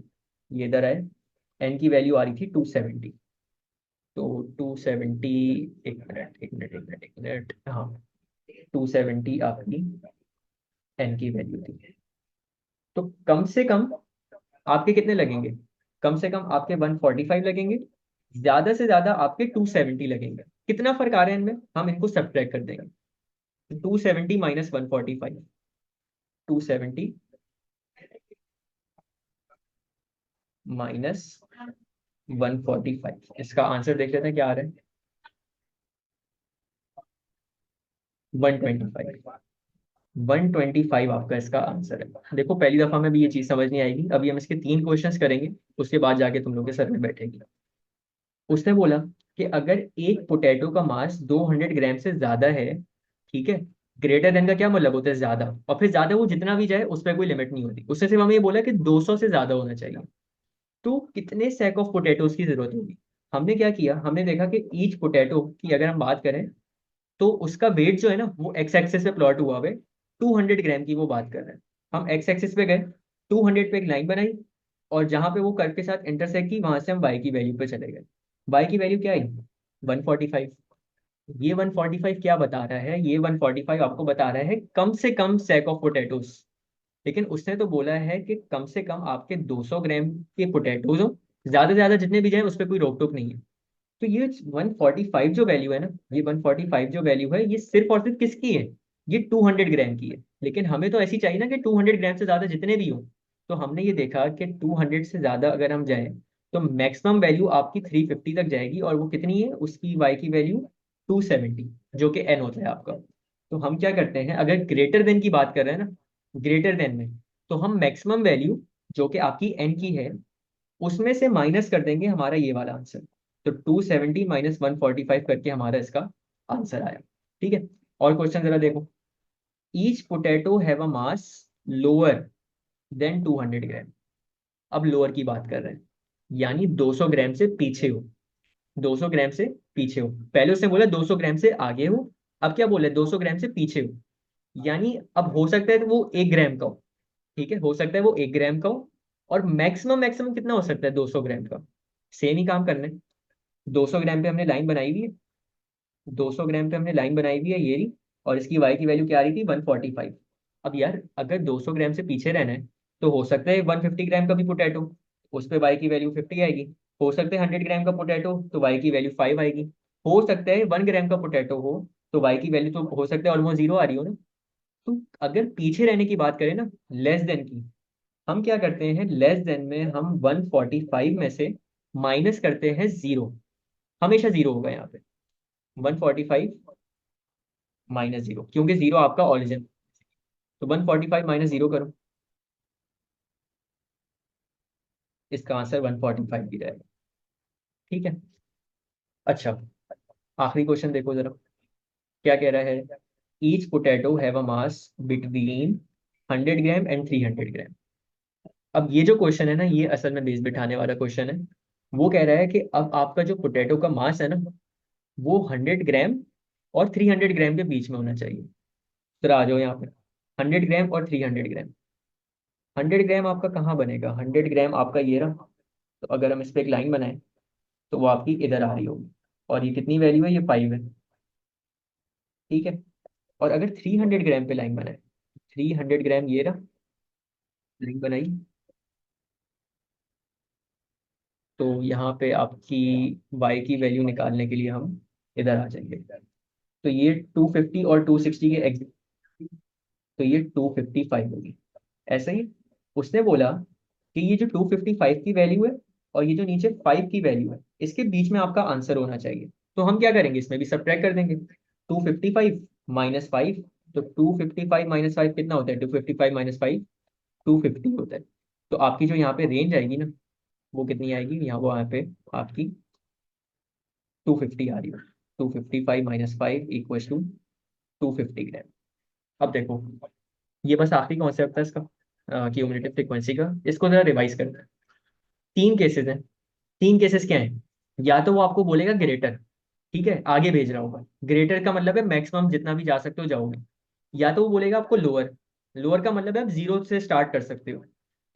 S1: ये इधर है। एन की वैल्यू आ रही थी 270। तो 270, एक मिनट, हाँ, 270 आपकी एन की वैल्यू थी। तो कम से कम आपके कितने लगेंगे? कम से कम आपके 145 लगेंगे, ज्यादा से ज्यादा आपके 270 लगेंगे। कितना फर्क आ रहा है इनमें, हम इनको सब्ट्रैक्ट कर देंगे। 270 माइनस 145, 270 माइनस 145, इसका आंसर देख लेते हैं क्या आ रहा है। 125। 125 आपका इसका आंसर है। देखो, पहली दफा में भी ये चीज समझ नहीं आएगी, अभी हम इसके 3 क्वेश्चंस करेंगे, उसके बाद जाके तुम लोग के सर में बैठेगी। उसने बोला कि अगर एक पोटैटो का मास 200 ग्राम से ज्यादा है, ठीक है, ग्रेटर देन का क्या मतलब होता है? ज्यादा। और फिर ज्यादा वो जितना भी जाए उस पर कोई लिमिट नहीं होती। उसने सिर्फ हमें ये बोला कि 200 से ज्यादा होना चाहिए। तो कितने सैक ऑफ पोटैटोज की जरूरत होगी? हमने क्या किया, हमने देखा कि ईच पोटैटो की अगर हम बात करें तो उसका वेट जो है ना वो एक्स एक्सिस पे प्लॉट हुआ हुआ है। 200 ग्राम की वो बात कर रहे हैं। हम एक्स एक्सिस पे गए, 200 पे एक लाइन बनाई, और जहां पे वो कर्व के साथ इंटरसेक्ट की वहां से हम वाई की वैल्यू पे चले गए। वाई की वैल्यू क्या आई? 145। ये 145 क्या बता रहा है? ये 145 आपको बता रहा है कम से कम सैक ऑफ पोटैटोज। लेकिन उसने तो बोला है कि कम से कम आपके 200 ग्राम के पोटैटोज हो, ज्यादा से ज्यादा जितने भी जाए उस पर कोई रोक टोक नहीं है। तो ये 145 जो वैल्यू है ना, ये 145 जो वैल्यू है, ये सिर्फ और सिर्फ किसकी है? ये 200 ग्राम की है। लेकिन हमें तो ऐसी चाहिए ना कि 200 ग्राम से ज्यादा जितने भी हो। तो हमने ये देखा कि 200 से ज्यादा अगर हम जाएं तो मैक्सिमम वैल्यू आपकी 350 तक जाएगी, और वो कितनी है उसकी, वाई की वैल्यू 270, जो कि एन होता है आपका। तो हम क्या करते हैं, अगर ग्रेटर देन की बात कर रहे हैं ना, ग्रेटर देन में, तो हम मैक्सिमम वैल्यू जो कि आपकी एन की है उसमें से माइनस कर देंगे हमारा ये वाला आंसर। तो 270 माइनस 145 करके हमारा इसका आंसर आया। ठीक है। और क्वेश्चन जरा देखो। Each potato have a mass lower than 200 ग्राम। अब लोअर की बात कर रहे हैं, यानी 200 ग्राम से पीछे हो। 200 ग्राम से पीछे हो, पहले उसने बोला 200 ग्राम से आगे हो, अब क्या बोला, 200 ग्राम से पीछे हो। यानी अब हो सकता है कि वो 1 ग्राम का हो। ठीक है, हो सकता है वो 1 ग्राम का हो। और मैक्सिमम मैक्सिमम कितना हो सकता है 200 ग्राम का? सेम ही काम करना है। 200 ग्राम पे हमने लाइन बनाई हुई है, 200 ग्राम पे हमने लाइन बनाई हुई है ये रही। और इसकी वाई की वैल्यू क्या आ रही थी, 145। अब यार अगर 200 ग्राम से पीछे रहना है तो हो सकता है 150 ग्राम का भी पोटैटो, उस पे वाई की वैल्यू 50 आएगी। हो सकता है 100 ग्राम का पोटैटो, तो वाई की वैल्यू 5 आएगी। हो सकता है 1 ग्राम का पोटैटो हो, तो वाई की वैल्यू तो हो सकता है ऑलमोस्ट जीरो आ रही हो ना। तो अगर पीछे रहने की बात करें ना, लेस देन की, हम क्या करते हैं, लेस देन में हम 145 में से माइनस करते हैं जीरो। हमेशा जीरो होगा यहाँ पे। 145 माइनस जीरो, क्योंकि जीरो आपका ऑरिजिन। तो 145 माइनस जीरो करो, इसका आंसर 145 ही रहेगा। ठीक है। अच्छा, आखिरी क्वेश्चन देखो जरा, क्या कह रहा है। Each potato have a mass between 100 gram and 300 ग्राम। अब ये जो क्वेश्चन है ना, ये असल में बेस बिठाने वाला क्वेश्चन है। वो कह रहा है कि अब आपका जो पोटैटो का मास है ना, वो 100 ग्राम और 300 ग्राम के बीच में होना चाहिए। तो आ जाओ यहाँ पे, 100 ग्राम और 300 ग्राम। 100 ग्राम आपका कहाँ बनेगा, 100 ग्राम आपका ये रहा। तो अगर हम इस पर एक लाइन बनाएं तो वो आपकी इधर आ रही होगी। और ये कितनी वैल्यू है, ये 5 है। ठीक है। और अगर 300 ग्राम पे लाइन बनाए, 300 ग्राम ये रहा, लाइन बनाई, तो यहाँ पे आपकी वाई की वैल्यू निकालने के लिए हम इधर आ जाएंगे। तो ये 250 और 260 के एग्जिट, तो ये 255 होगी। ऐसे ही उसने बोला कि ये जो 255 की वैल्यू है और ये जो नीचे 5 की वैल्यू है, इसके बीच में आपका आंसर होना चाहिए। तो हम क्या करेंगे, इसमें भी सब्ट्रैक्ट कर देंगे। 255 माइनस 5, तो 255 माइनस 5 कितना होता है, 255 माइनस 5 250 होता है। तो आपकी जो यहाँ पे रेंज आएगी ना, वो कितनी आएगी, यहाँ वो यहाँ पे आपकी 250 आ रही है। 255 माइनस 5 इक्वल टू 250 ग्राम। अब देखो, ये बस आखिरी कॉन्सेप्ट था इसका, क्यूमुलेटिव फ्रीक्वेंसी का। इसको जरा रिवाइज करते हैं। तीन केसेस हैं। तीन केसेस क्या हैं, या तो वो आपको बोलेगा ग्रेटर, ठीक है, आगे भेज रहा होगा। ग्रेटर का मतलब है मैक्सिमम जितना भी जा सकते हो जाओगे। या तो वो बोलेगा आपको लोअर, लोअर का मतलब है आप जीरो से स्टार्ट कर सकते हो,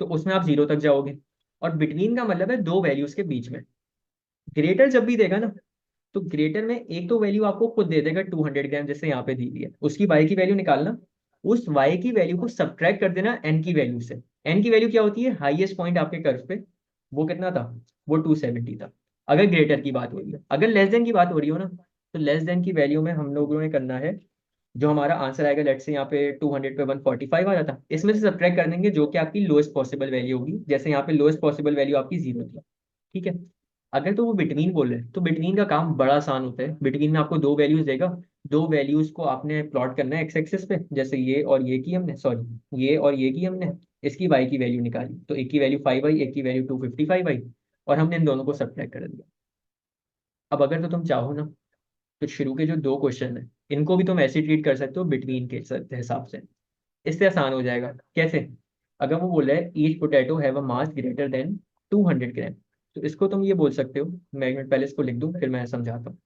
S1: तो उसमें आप जीरो तक जाओगे। और बिटवीन का मतलब है दो वैल्यूज के बीच में। ग्रेटर जब भी देगा ना, तो ग्रेटर में एक तो वैल्यू आपको खुद दे देगा 200 ग्राम, जैसे यहाँ पे दी हुई है, उसकी वाई की वैल्यू निकालना। उस वाई की वैल्यू को सब्ट्रैक्ट कर देना एन की वैल्यू से। एन की वैल्यू क्या होती है, हाईएस्ट पॉइंट आपके कर्व पे, वो कितना था, वो 270 था। अगर ग्रेटर की बात हो रही है, अगर लेस देन की बात हो रही हो ना, तो लेस देन की वैल्यू में हम लोगों ने करना है, जो हमारा आंसर आएगा, लेट से यहाँ पे 200 पे 145 आ जाता, इसमें से सब्ट्रैक्ट कर देंगे जो कि आपकी लोएस्ट पॉसिबल वैल्यू होगी, जैसे यहाँ पे लोएस्ट पॉसिबल वैल्यू आपकी जीरो थी। ठीक है। अगर तो वो बिटवीन बोल रहे हैं, तो बिटवीन का काम बड़ा आसान होता है। बिटवीन में आपको दो वैल्यूज देगा, दो वैल्यूज को आपने प्लॉट करना है एक्स एक्सिस पे, जैसे ये और ये की हमने, सॉरी ये और ये की हमने, इसकी वाई की वैल्यू निकाली, तो एक की वैल्यू 5 आई, एक की वैल्यू 255 आई, और हमने इन दोनों को सब्ट्रैक्ट कर दिया। अब अगर तो तुम चाहो ना, तो शुरू के जो दो क्वेश्चन है इनको भी तुम ऐसे ट्रीट कर सकते हो बिटवीन के हिसाब से। इससे आसान हो जाएगा। कैसे, अगर वो बोल रहा है each potato have a mass greater than 200 ग्राम, तो इसको तुम ये बोल सकते हो, मैं एक मिनट पहले इसको लिख दूं फिर मैं समझाता हूँ।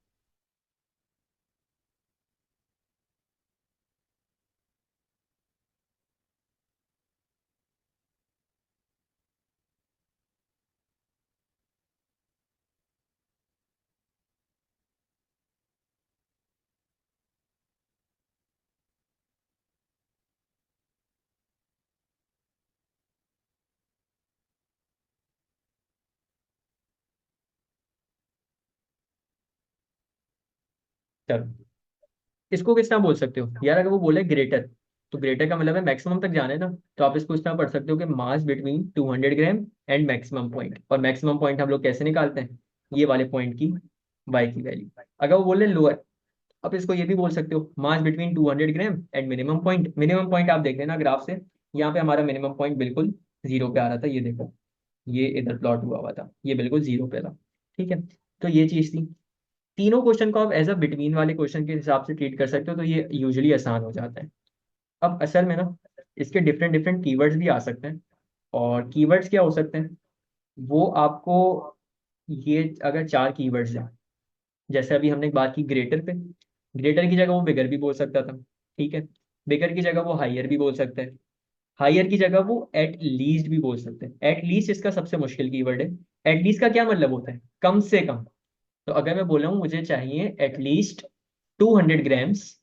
S1: चलो, इसको किस तरह बोल सकते हो यार, अगर वो बोले ग्रेटर, तो ग्रेटर का मतलब है मैक्सिमम तक जाना है ना, तो आप इसको इस तरह पढ़ सकते हो कि mass between 200 gram and maximum point. और मैक्सिमम पॉइंट हम लोग कैसे निकालते हैं, ये वाले पॉइंट की वाई की वैल्यू। अगर वो बोले लोअर, अब इसको ये भी बोल सकते हो mass between 200 gram and minimum point. Minimum point आप देख लेना ग्राफ से, यहाँ पे हमारा मिनिमम पॉइंट बिल्कुल जीरो पे आ रहा था, ये देखो, ये इधर प्लॉट हुआ हुआ था, ये बिल्कुल जीरो पे था। ठीक है, तो ये चीज थी। तीनों क्वेश्चन को आप एज अ बिटवीन वाले क्वेश्चन के हिसाब से ट्रीट कर सकते हो, तो ये यूजुअली आसान हो जाता है। अब असल में ना, इसके डिफरेंट डिफरेंट कीवर्ड्स भी आ सकते हैं। और कीवर्ड्स क्या हो सकते हैं, वो आपको, ये अगर चार कीवर्ड्स हैं, जैसे अभी हमने बात की ग्रेटर पे, ग्रेटर की जगह वो बिगर भी बोल सकता था। ठीक है, बिगर की जगह वो हाइयर भी बोल सकता है, हाइयर की जगह वो एट लीस्ट भी बोल सकते हैं। एट लीस्ट इसका सबसे मुश्किल कीवर्ड है। एट लीस्ट का क्या मतलब होता है, कम से कम। तो अगर मैं बोल रहा हूँ मुझे चाहिए एटलीस्ट 200 ग्राम्स,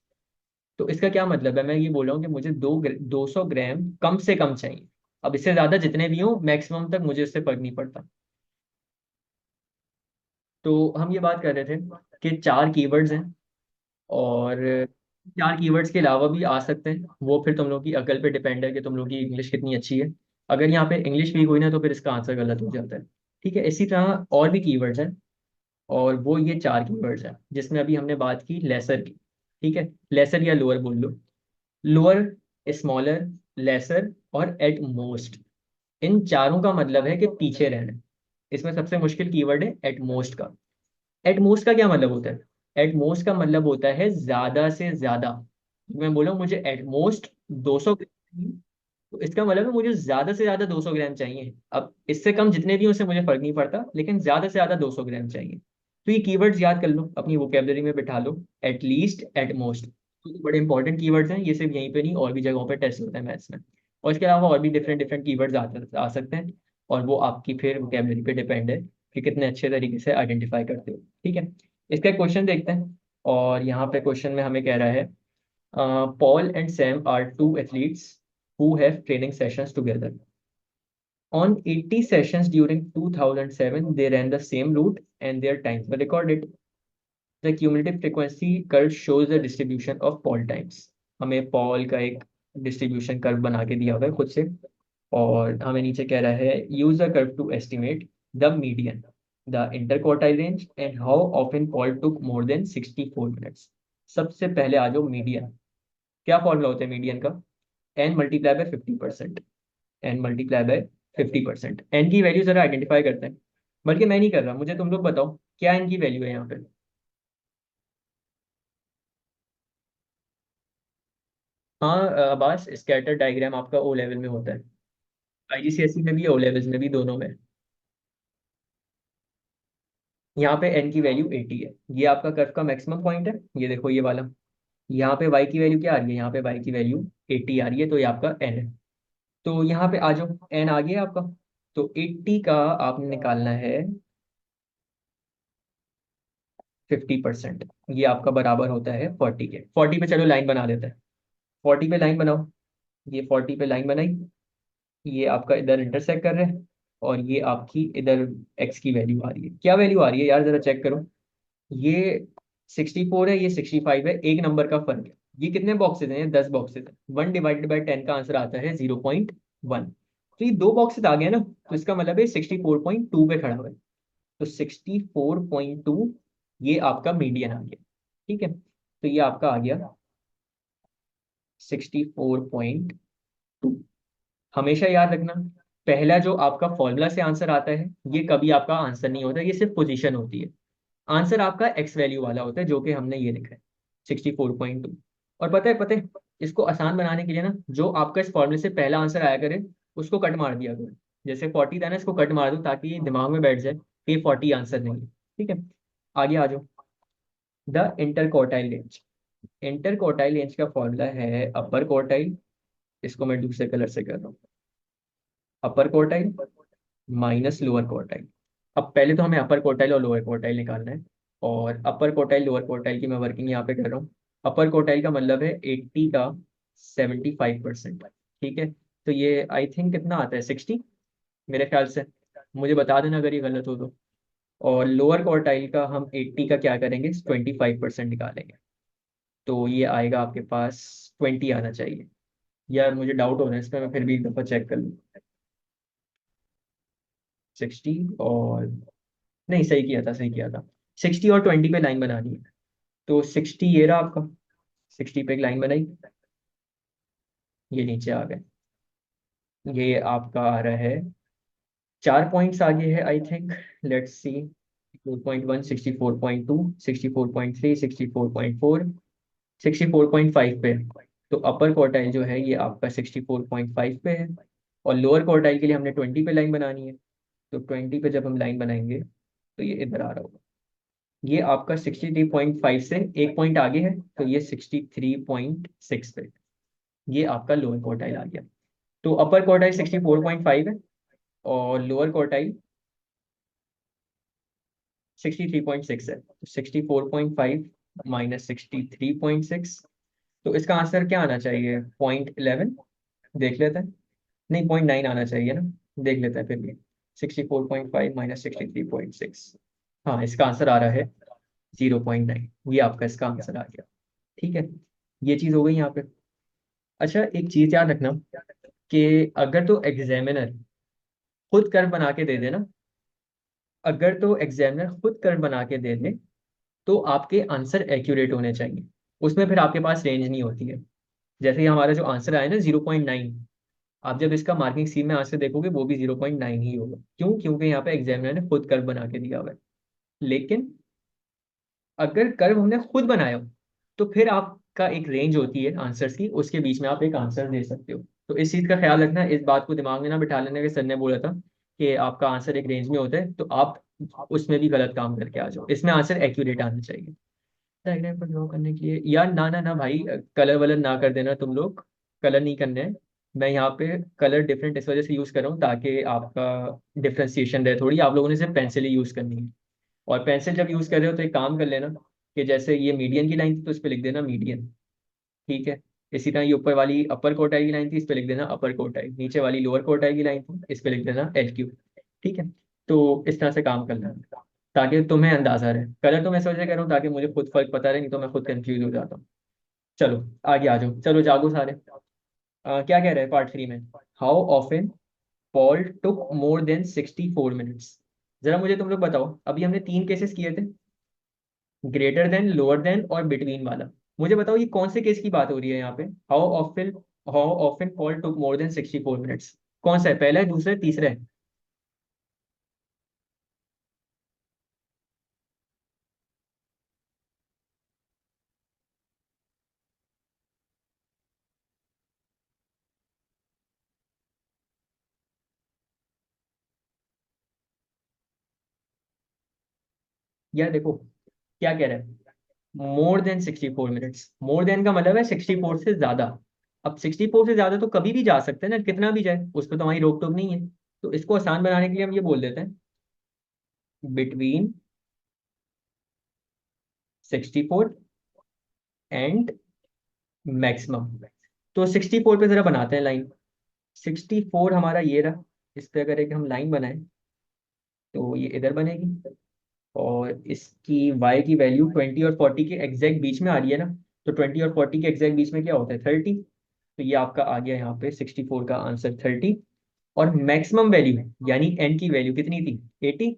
S1: तो इसका क्या मतलब है, मैं ये बोल रहा हूँ कि मुझे 200 ग्राम कम से कम चाहिए। अब इससे ज्यादा जितने भी हो मैक्सिमम तक मुझे इससे फर्क नहीं पड़ता। तो हम ये बात कर रहे थे कि चार कीवर्ड्स हैं, और चार कीवर्ड्स के अलावा भी आ सकते हैं, वो फिर तुम लोग की अकल पे डिपेंड है कि तुम लोग की इंग्लिश कितनी अच्छी है। अगर यहाँ पे इंग्लिश वीक हुई ना, तो फिर इसका आंसर गलत हो जाता है। ठीक है, इसी तरह और भी कीवर्ड्स हैं, और वो ये चार कीवर्ड्स हैं जिसमें अभी हमने बात की लेसर की। ठीक है, लेसर या लोअर बोल लो, लोअर, स्मॉलर, लेसर और एट मोस्ट। इन चारों का मतलब है कि पीछे रहना। इसमें सबसे मुश्किल कीवर्ड है एट मोस्ट का। एट मोस्ट का क्या मतलब होता है, एट मोस्ट का मतलब होता है ज्यादा से ज्यादा। मैं बोला मुझे एट मोस्ट 200 ग्राम, तो इसका मतलब है मुझे ज्यादा से ज्यादा 200 ग्राम चाहिए। अब इससे कम जितने भी हो उससे मुझे फर्क नहीं पड़ता, लेकिन ज्यादा से ज्यादा 200 ग्राम चाहिए। तो ये कीवर्ड्स याद कर लो, अपनी वोकेबलरी में बिठा लो, एट लीस्ट, एट मोस्ट। तो ये बड़े इंपॉर्टेंट कीवर्ड्स हैं, ये सिर्फ यहीं पे नहीं और भी जगहों पे टेस्ट होता है मैथ्स में। और इसके अलावा और भी डिफरेंट डिफरेंट कीवर्ड्स आ सकते हैं, और वो आपकी फिर वोकेबलरी पे डिपेंड है कि कितने अच्छे तरीके से आइडेंटिफाई करते हो। ठीक है, इसका क्वेश्चन देखते हैं। और यहाँ पे क्वेश्चन में हमें कह रहा है, Paul and Sam are two athletes who have training sessions together. On 80 sessions during 2007, they ran the same route and their times were recorded. The cumulative frequency curve shows the distribution of Paul times. हमें Paul का एक distribution curve बना के दिया हुआ है खुद से, और हमें नीचे कह रहा है use the curve to estimate the median, the interquartile range and how often Paul took more than 64 minutes. सबसे पहले आ जाओ मीडियन। क्या फॉर्मूला होता है मीडियन का, N multiply by 50%। N multiply by 50%, N की वैल्यू जरा आइडेंटिफाई करते हैं। बल्कि मैं नहीं कर रहा, मुझे तुम लोग बताओ क्या एन की वैल्यू है यहाँ पे। हाँ अब्बास, स्कैटर डायग्राम आपका ओ लेवल में होता है, आईजीसीएसई में भी ओ लेवल्स में भी, दोनों में। यहाँ पे एन की वैल्यू 80 है, ये आपका कर्व का मैक्सिमम पॉइंट है, ये देखो ये वाला। यहाँ पे वाई की वैल्यू क्या आ रही है, यहाँ पे वाई की वैल्यू 80 आ रही है, तो ये आपका एन है। तो यहाँ पे आ जाओ, एन आ गया आपका। तो 80 का आपने निकालना है 50%, ये आपका बराबर होता है 40 के। 40 पे चलो लाइन बना देते हैं, 40 पे लाइन बनाओ। ये 40 पे लाइन बनाई, ये आपका इधर इंटरसेक्ट कर रहे हैं, और ये आपकी इधर एक्स की वैल्यू आ रही है। क्या वैल्यू आ रही है यार, जरा चेक करो। ये 64 है, ये 65 है, एक नंबर का फर्क है। ये कितने बॉक्सेस हैं, ये 10 बॉक्सेस है। 1/10 का आंसर आता है 0.1। तो ये दो बॉक्सेस आ गए ना, तो इसका मतलब है 64.2 पे खड़ा हुआ है। तो 64.2 ये आपका मीडियन आ गया। ठीक है, तो ये आपका आ गया 64.2। हमेशा याद रखना, पहला जो आपका फॉर्मूला से आंसर आता है, ये कभी आपका आंसर नहीं होता, ये सिर्फ पोजीशन होती है। आंसर आपका एक्स वैल्यू वाला होता है, जो कि हमने ये लिखा है 64.2। और पता है इसको आसान बनाने के लिए ना, जो आपका इस फॉर्मूले से पहला आंसर आया करे उसको कट मार दिया करो। जैसे 40 था ना, इसको कट मार दो ताकि ये दिमाग में बैठ जाए कि ये 40 आंसर नहीं है। ठीक है, आगे आ जाओ। The inter quartile range, inter quartile range का फॉर्मूला है अपर क्वार्टाइल, इसको मैं दूसरे कलर से कर रहा हूँ, अपर क्वार्टाइल माइनस लोअर क्वार्टाइल। अब पहले तो हमें अपर क्वार्टाइल और लोअर क्वार्टाइल निकालना है, और अपर क्वार्टाइल लोअर क्वार्टाइल की मैं वर्किंग यहाँ पे कर रहा हूँ। अपर क्वार्टाइल का मतलब है 80 का 75%। ठीक है, तो ये आई थिंक कितना आता है, 60 मेरे ख्याल से। मुझे बता देना अगर ये गलत हो तो। और लोअर क्वार्टाइल का हम 80 का क्या करेंगे, 25% निकालेंगे। तो ये आएगा आपके पास 20 आना चाहिए। यार मुझे डाउट हो रहा है इसमें, मैं फिर भी एक दफ़ा चेक कर लूँ। 60 और, नहीं सही किया था, सही किया था। 60 और 20 पे लाइन बनानी है। तो 60 ये रहा आपका, 60 पे एक लाइन बनाई, ये नीचे आ गए। ये आपका आ रहा है 4 पॉइंट्स आगे है आई थिंक। Let's see. 4.1, 64.2, 64.3, 64.4, 64.5 पे। तो अपर क्वार्टाइल जो है ये आपका 64.5 पे है। और लोअर क्वार्टाइल के लिए हमने 20 पे लाइन बनानी है। तो 20 पे जब हम लाइन बनाएंगे तो ये इधर आ रहा होगा। ये आपका 63.5 से एक पॉइंट आगे है, तो ये 63.6 पे। ये आपका लोअर क्वार्टाइल आ गया। तो अपर क्वार्टाइल 64.5 है, और लोअर क्वार्टाइल 63.6 है। तो 64.5 माइनस 63.6, तो इसका आंसर क्या आना चाहिए, 0.11। देख लेते हैं। नहीं, 0.9 आना चाहिए ना। देख लेते हैं फिर भी। 64.5 माइनस 63.6, हाँ इसका आंसर आ रहा है 0.9। ये आपका इसका आंसर आ गया। ठीक है, ये चीज़ हो गई यहाँ पे। अच्छा, एक चीज़ याद रखना कि अगर तो एग्जामिनर खुद कर्व बना के दे दे ना, अगर तो एग्जामिनर खुद कर्व बना के दे दे, तो आपके आंसर एक्यूरेट होने चाहिए। उसमें फिर आपके पास रेंज नहीं होती है। जैसे ही हमारा जो आंसर आया ना 0.9, आप जब इसका मार्किंग सी में आंसर देखोगे वो भी 0.9 ही होगा। क्यों? क्योंकि यहाँ पे एग्जामिनर ने खुद कर्व बना के दिया हुआ है। लेकिन अगर कर्व हमने खुद बनाया हो, तो फिर आपका एक रेंज होती है आंसर्स की, उसके बीच में आप एक आंसर दे सकते हो। तो इस चीज़ का ख्याल रखना, इस बात को दिमाग में ना बिठा लेने के। सर ने बोला था कि आपका आंसर एक रेंज में होता है, तो आप उसमें भी गलत काम करके आ जाओ। इसमें आंसर एक्यूरेट आना चाहिए। डायग्राम पर ड्रॉ करने के लिए यार, ना ना ना भाई, कलर वलर ना कर देना तुम लोग। कलर नहीं करने हैं। मैं यहाँ पे कलर डिफरेंट इस वजह से यूज़ कर रहा हूँ ताकि आपका डिफ्रेंसिएशन रहे थोड़ी। आप लोगों ने सिर्फ पेंसिल ही यूज़ करनी है। और पेंसिल जब यूज़ कर रहे हो तो एक काम कर लेना कि जैसे ये मीडियन की लाइन थी तो इस पे लिख देना मीडियन। ठीक है। इसी तरह ये ऊपर वाली अपर कोटाई की लाइन थी, इस पे लिख देना अपर कोटाई। नीचे वाली लोअर कोटाई की लाइन थी, इस पे लिख देना एल क्यू। ठीक है। तो इस तरह से काम करना है ताकि तुम्हें अंदाजा रहे। कलर तो मैं सोच कर रहा हूँ ताकि मुझे खुद फर्क पता रहे, नहीं तो मैं खुद कंफ्यूज हो जाता हूँ। चलो आगे आ जाओ, चलो जागो सारे। क्या कह रहे हैं पार्ट 3 में? How often Paul took more than 64 minutes. जरा मुझे तुम लोग बताओ, अभी हमने 3 केसेस किए थे, ग्रेटर देन, लोअर देन और बिटवीन वाला। मुझे बताओ ये कौन से केस की बात हो रही है यहाँ पे? How often Paul took more than 64 minutes, कौन सा है? पहला है, दूसरा है, तीसरा है? यार देखो, क्या कह रहा है, मोर देन 64 मिनट्स। मोर देन का मतलब है 64 से ज्यादा। अब 64 से ज्यादा तो कभी भी जा सकते हैं ना, कितना भी जाए, उस पर तो हमारी रोक टोक नहीं है। तो इसको आसान बनाने के लिए हम ये बोल देते हैं, बिटवीन 64 एंड मैक्सिमम। तो 64 पे जरा बनाते हैं लाइन। 64 हमारा ये रहा। इस पे अगर एक हम लाइन बनाएं तो ये इधर बनेगी। और इसकी y की वैल्यू 20 और 40 के एग्जैक्ट बीच में आ रही है ना। तो 20 और 40 के एग्जैक्ट बीच में क्या होता है, 30। तो ये आपका आ गया यहाँ पे 64 का आंसर 30। और मैक्सिमम वैल्यू यानी n की वैल्यू कितनी थी, 80।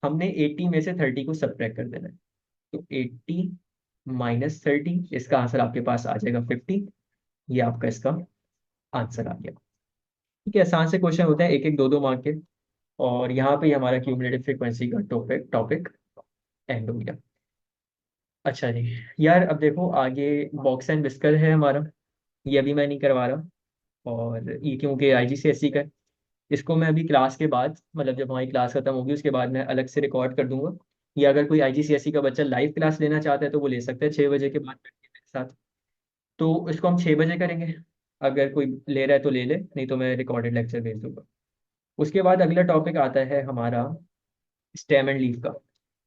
S1: हमने 80 में से 30 को सब्ट्रैक्ट कर देना है। तो 80 माइनस 30, इसका आंसर आपके पास आ जाएगा 50। ये आपका इसका आंसर आ गया। ठीक है, आसान से क्वेश्चन होते हैं, एक एक दो दो मार्क के। और यहाँ पे हमारा क्यूमुलेटिव फ्रीक्वेंसी का टॉपिक टॉपिक एंड हो गया। अच्छा जी। यार अब देखो आगे बॉक्स एंड विस्कर है हमारा। ये अभी मैं नहीं करवा रहा। और ये क्योंकि आईजीसीएसई का है, इसको मैं अभी क्लास के बाद, मतलब जब हमारी क्लास खत्म होगी उसके बाद मैं अलग से रिकॉर्ड कर दूंगा। या अगर कोई आईजीसीएसई का बच्चा लाइव क्लास लेना चाहता है तो वो ले सकता है 6 बजे के बाद बैठ के मेरे साथ। तो इसको हम 6 बजे करेंगे। अगर कोई ले रहा है तो ले ले, नहीं तो मैं रिकॉर्डेड लेक्चर भेज दूंगा। उसके बाद अगला टॉपिक आता है हमारा स्टेम एंड लीव का।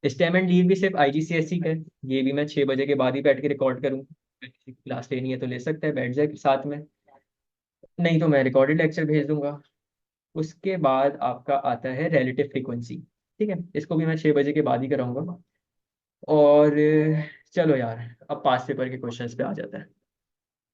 S1: स्टेम एंड लीव भी सिर्फ आईजीसीएसई का है। ये भी मैं 6 बजे के बाद ही बैठ के रिकॉर्ड करूँगा। किसी की क्लास लेनी है तो ले सकता है, बैठ जाए साथ में। नहीं तो मैं रिकॉर्डेड लेक्चर भेज दूंगा। उसके बाद आपका आता है रिलेटिव फ्रीक्वेंसी। ठीक है, इसको भी मैं 6 बजे के बाद ही कराऊंगा। और चलो यार, अब पास पेपर के क्वेश्चंस पे आ जाता है।